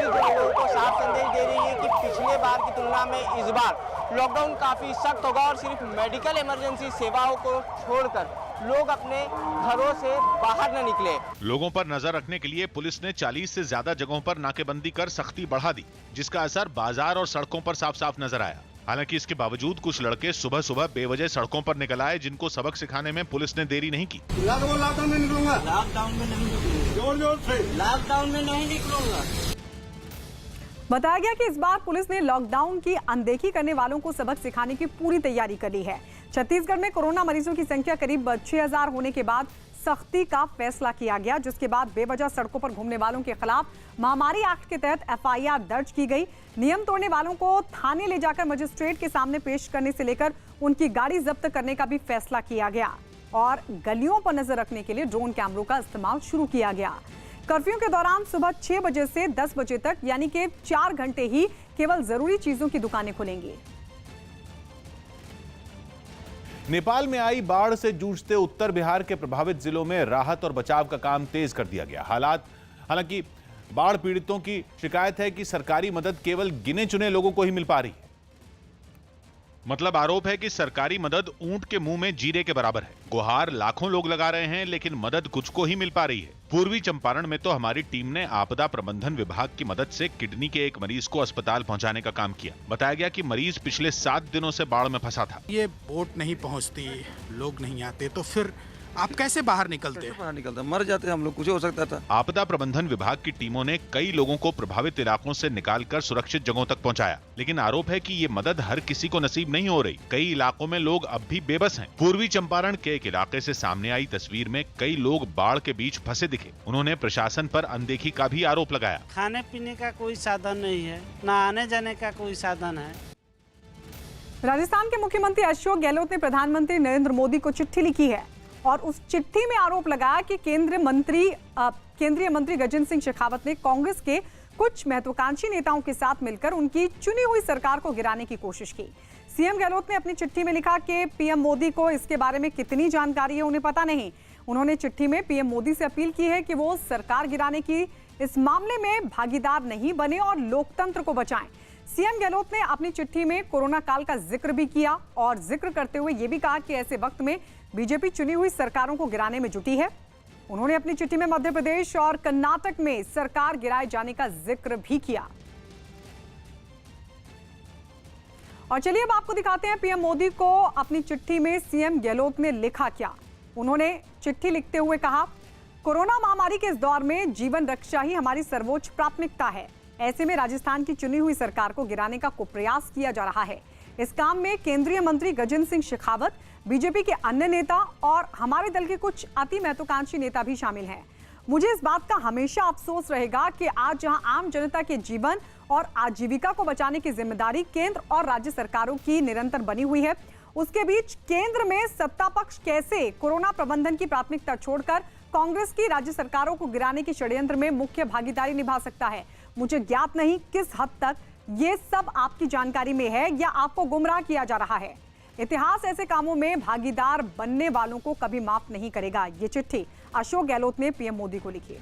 लोगों को साफ संदेश दे रही है कि पिछले बार की तुलना में इस बार लॉकडाउन काफी सख्त होगा और सिर्फ मेडिकल इमरजेंसी सेवाओं को छोड़कर लोग अपने घरों से बाहर न निकले। लोगों पर नजर रखने के लिए पुलिस ने 40 से ज्यादा जगहों पर नाकेबंदी कर सख्ती बढ़ा दी, जिसका असर बाजार और सड़कों पर साफ साफ नजर आया। हालांकि इसके बावजूद कुछ लड़के सुबह सुबह बेवजह सड़कों पर निकल आए, जिनको सबक सिखाने में पुलिस ने देरी नहीं की। लॉकडाउन में निकलूंगा, लॉकडाउन में नहीं निकलूंगा, जोर जोर से लॉकडाउन में नहीं निकलूंगा। बताया गया कि इस बार पुलिस ने लॉकडाउन की अनदेखी करने वालों को सबक सिखाने की पूरी तैयारी कर ली है। छत्तीसगढ़ में कोरोना मरीजों की संख्या करीब 6000 होने के बाद सख्ती का फैसला किया गया, जिसके बाद बेवजह सड़कों पर घूमने वालों के खिलाफ महामारी एक्ट के तहत एफआईआर दर्ज की गई। नियम तोड़ने वालों को थाने ले जाकर मजिस्ट्रेट के सामने पेश करने से लेकर उनकी गाड़ी जब्त करने का भी फैसला किया गया और गलियों पर नजर रखने के लिए ड्रोन कैमरों का इस्तेमाल शुरू किया गया। कर्फ्यू के दौरान सुबह 6 बजे से 10 बजे तक यानी कि 4 घंटे ही केवल जरूरी चीजों की दुकानें खुलेंगी। नेपाल में आई बाढ़ से जूझते उत्तर बिहार के प्रभावित जिलों में राहत और बचाव का काम तेज कर दिया गया। हालांकि बाढ़ पीड़ितों की शिकायत है कि सरकारी मदद केवल गिने चुने लोगों को ही मिल पा रही है। मतलब आरोप है कि सरकारी मदद ऊंट के मुंह में जीरे के बराबर है। गुहार लाखों लोग लगा रहे हैं, लेकिन मदद कुछ को ही मिल पा रही है। पूर्वी चंपारण में तो हमारी टीम ने आपदा प्रबंधन विभाग की मदद से किडनी के एक मरीज को अस्पताल पहुंचाने का काम किया। बताया गया कि मरीज पिछले 7 दिनों से बाढ़ में फंसा था। ये बोट नहीं पहुंचती, लोग नहीं आते, तो फिर आप कैसे बाहर निकलते? बाहर निकलते, मर जाते हम लोग, कुछ हो सकता था। आपदा प्रबंधन विभाग की टीमों ने कई लोगों को प्रभावित इलाकों से निकालकर सुरक्षित जगहों तक पहुंचाया, लेकिन आरोप है कि ये मदद हर किसी को नसीब नहीं हो रही। कई इलाकों में लोग अब भी बेबस हैं। पूर्वी चंपारण के एक इलाके से सामने आई तस्वीर में कई लोग बाढ़ के बीच फंसे दिखे। उन्होंने प्रशासन पर अनदेखी का भी आरोप लगाया। खाने पीने का कोई साधन नहीं है, न आने जाने का कोई साधन है। राजस्थान के मुख्यमंत्री अशोक गहलोत ने प्रधानमंत्री नरेंद्र मोदी को चिट्ठी लिखी है और उस चिट्ठी में आरोप लगाया कि केंद्रीय मंत्री गजेंद्र सिंह शेखावत ने कांग्रेस के कुछ महत्वाकांक्षी नेताओं के साथ मिलकर उनकी चुनी हुई सरकार को गिराने की कोशिश की। सीएम गहलोत ने अपनी चिट्ठी में लिखा कि पीएम मोदी को इसके बारे में कितनी जानकारी है उन्हें पता नहीं। उन्होंने चिट्ठी में पीएम मोदी से अपील की है कि वो सरकार गिराने की इस मामले में भागीदार नहीं बने और लोकतंत्र को बचाएं। सीएम गहलोत ने अपनी चिट्ठी में कोरोना काल का जिक्र भी किया और जिक्र करते हुए ये भी कहा कि ऐसे वक्त में बीजेपी चुनी हुई सरकारों को गिराने में जुटी है। उन्होंने अपनी चिट्ठी में मध्य प्रदेश और कर्नाटक में सरकार गिराए जाने का जिक्र भी किया। और चलिए अब आपको दिखाते हैं पीएम मोदी को अपनी चिट्ठी में सीएम गहलोत ने लिखा क्या। उन्होंने चिट्ठी लिखते हुए कहा, कोरोना महामारी के इस दौर में जीवन रक्षा ही हमारी सर्वोच्च प्राथमिकता है। ऐसे में राजस्थान की चुनी हुई सरकार को गिराने का कुप्रयास किया जा रहा है। इस काम में केंद्रीय मंत्री गजेंद्र सिंह शेखावत, बीजेपी के अन्य नेता और हमारे दल के कुछ अति महत्वाकांक्षी नेता भी शामिल हैं। मुझे इस बात का हमेशा अफसोस रहेगा कि आज जहां आम जनता के जीवन और आजीविका को बचाने की जिम्मेदारी केंद्र और राज्य सरकारों की निरंतर बनी हुई है, उसके बीच केंद्र में सत्ता पक्ष कैसे कोरोना प्रबंधन की प्राथमिकता छोड़कर कांग्रेस की राज्य सरकारों को गिराने की षड्यंत्र में मुख्य भागीदारी निभा सकता है। मुझे ज्ञात नहीं किस हद तक ये सब आपकी जानकारी में है या आपको गुमराह किया जा रहा है। इतिहास ऐसे कामों में भागीदार बनने वालों को कभी माफ नहीं करेगा। ये चिट्ठी अशोक गहलोत ने पीएम मोदी को लिखी।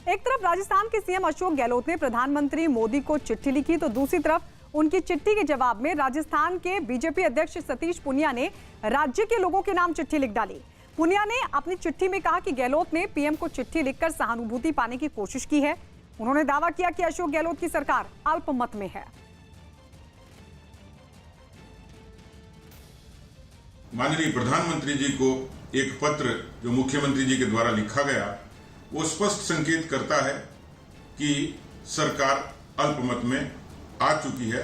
एक तरफ राजस्थान के सीएम अशोक गहलोत ने प्रधानमंत्री मोदी को चिट्ठी लिखी, तो दूसरी तरफ उनकी चिट्ठी के जवाब में राजस्थान के बीजेपी अध्यक्ष सतीश पूनिया ने राज्य के लोगों के नाम चिट्ठी लिख डाली। पूनिया ने अपनी चिट्ठी में कहा कि गहलोत ने पीएम को चिट्ठी लिखकर सहानुभूति पाने की कोशिश की है। उन्होंने दावा किया कि अशोक गहलोत की सरकार अल्पमत में है। माननीय प्रधानमंत्री जी को एक पत्र जो मुख्यमंत्री जी के द्वारा लिखा गया, वो स्पष्ट संकेत करता है कि सरकार अल्पमत में आ चुकी है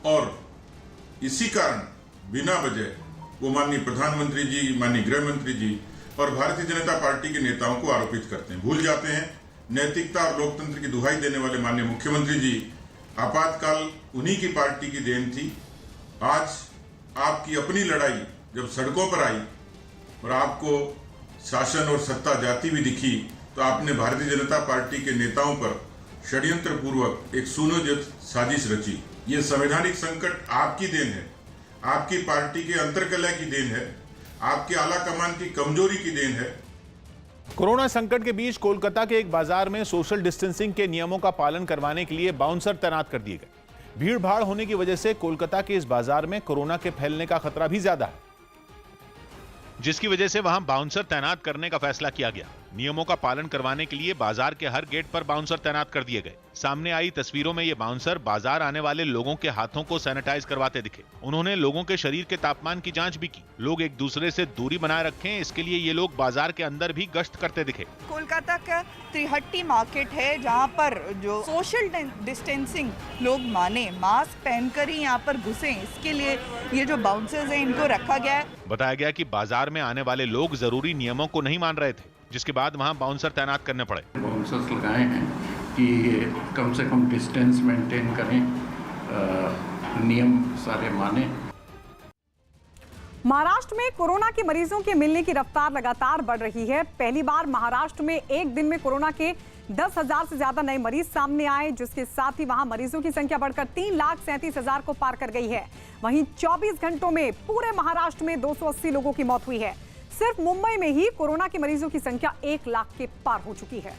और इसी कारण बिना वजह वो माननीय प्रधानमंत्री जी, माननीय गृह मंत्री जी और भारतीय जनता पार्टी के नेताओं को आरोपित करते हैं। भूल जाते हैं नैतिकता और लोकतंत्र की दुहाई देने वाले माननीय मुख्यमंत्री जी आपातकाल उन्हीं की पार्टी की देन थी। आज आपकी अपनी लड़ाई जब सड़कों पर आई और आपको शासन और सत्ता जाती हुई दिखी, तो आपने भारतीय जनता पार्टी के नेताओं पर षड्यंत्र पूर्वक एक सुनियोजित साजिश रची। ये संवैधानिक संकट आपकी देन है, आपकी पार्टी के अंतर्कलह की देन है, आपके आला कमान की कमजोरी की देन है। कोरोना संकट के बीच कोलकाता के एक बाजार में सोशल डिस्टेंसिंग के नियमों का पालन करवाने के लिए बाउंसर तैनात कर दिए गए। भीड़ भाड़ होने की वजह से कोलकाता के इस बाजार में कोरोना के फैलने का खतरा भी ज्यादा है, जिसकी वजह से वहां बाउंसर तैनात करने का फैसला किया गया। नियमों का पालन करवाने के लिए बाजार के हर गेट पर बाउंसर तैनात कर दिए गए। सामने आई तस्वीरों में ये बाउंसर बाजार आने वाले लोगों के हाथों को सैनिटाइज करवाते दिखे। उन्होंने लोगों के शरीर के तापमान की जांच भी की। लोग एक दूसरे से दूरी बनाए रखें, इसके लिए ये लोग बाजार के अंदर भी गश्त करते दिखे। कोलकाता का त्रिहट्टी मार्केट है जहाँ पर जो सोशल डिस्टेंसिंग लोग माने, मास्क पहनकर ही यहाँ पर घुसे, इसके लिए ये जो बाउंसर्स हैं इनको रखा गया है। बताया गया कि बाजार में आने वाले लोग जरूरी नियमों को नहीं मान रहे थे, जिसके बाद वहां बाउंसर तैनात करने पड़े। बाउंसर्स लगाए हैं कि कम से कम डिस्टेंस मेंटेन करें, नियम सारे माने। महाराष्ट्र में कोरोना के मरीजों के मिलने की रफ्तार लगातार बढ़ रही है। पहली बार महाराष्ट्र में एक दिन में कोरोना के 10,000 से ज्यादा नए मरीज सामने आए, जिसके साथ ही वहां मरीजों की संख्या बढ़कर 3,37,000 को पार कर गई है। वहीं 24 घंटों में पूरे महाराष्ट्र में 280 लोगों की मौत हुई है। सिर्फ मुंबई में ही कोरोना के मरीजों की संख्या 1 लाख के पार हो चुकी है।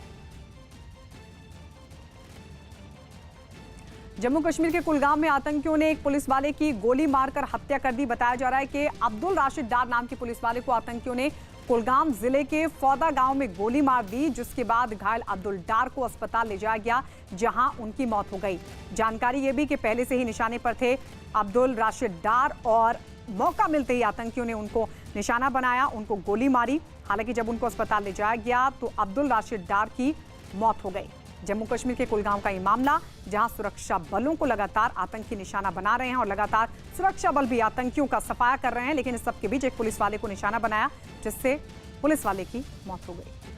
जम्मू कश्मीर के कुलगाम में आतंकियों ने एक पुलिस वाले की गोली मारकर हत्या कर दी। बताया जा रहा है कि अब्दुल राशिद डार नाम के पुलिस वाले को आतंकियों ने कुलगाम जिले के फौदा गांव में गोली मार दी, जिसके बाद घायल अब्दुल डार को अस्पताल ले जाया गया, जहां उनकी मौत हो गई। जानकारी यह भी कि पहले से ही निशाने पर थे अब्दुल राशिद डार और मौका मिलते ही आतंकियों ने उनको निशाना बनाया, उनको गोली मारी। हालांकि जब उनको अस्पताल ले जाया गया तो अब्दुल राशिद डार की मौत हो गई। जम्मू कश्मीर के कुलगाम का ये मामला, जहां सुरक्षा बलों को लगातार आतंकी निशाना बना रहे हैं और लगातार सुरक्षा बल भी आतंकियों का सफाया कर रहे हैं, लेकिन इस सब के बीच एक पुलिस वाले को निशाना बनाया, जिससे पुलिस वाले की मौत हो गई।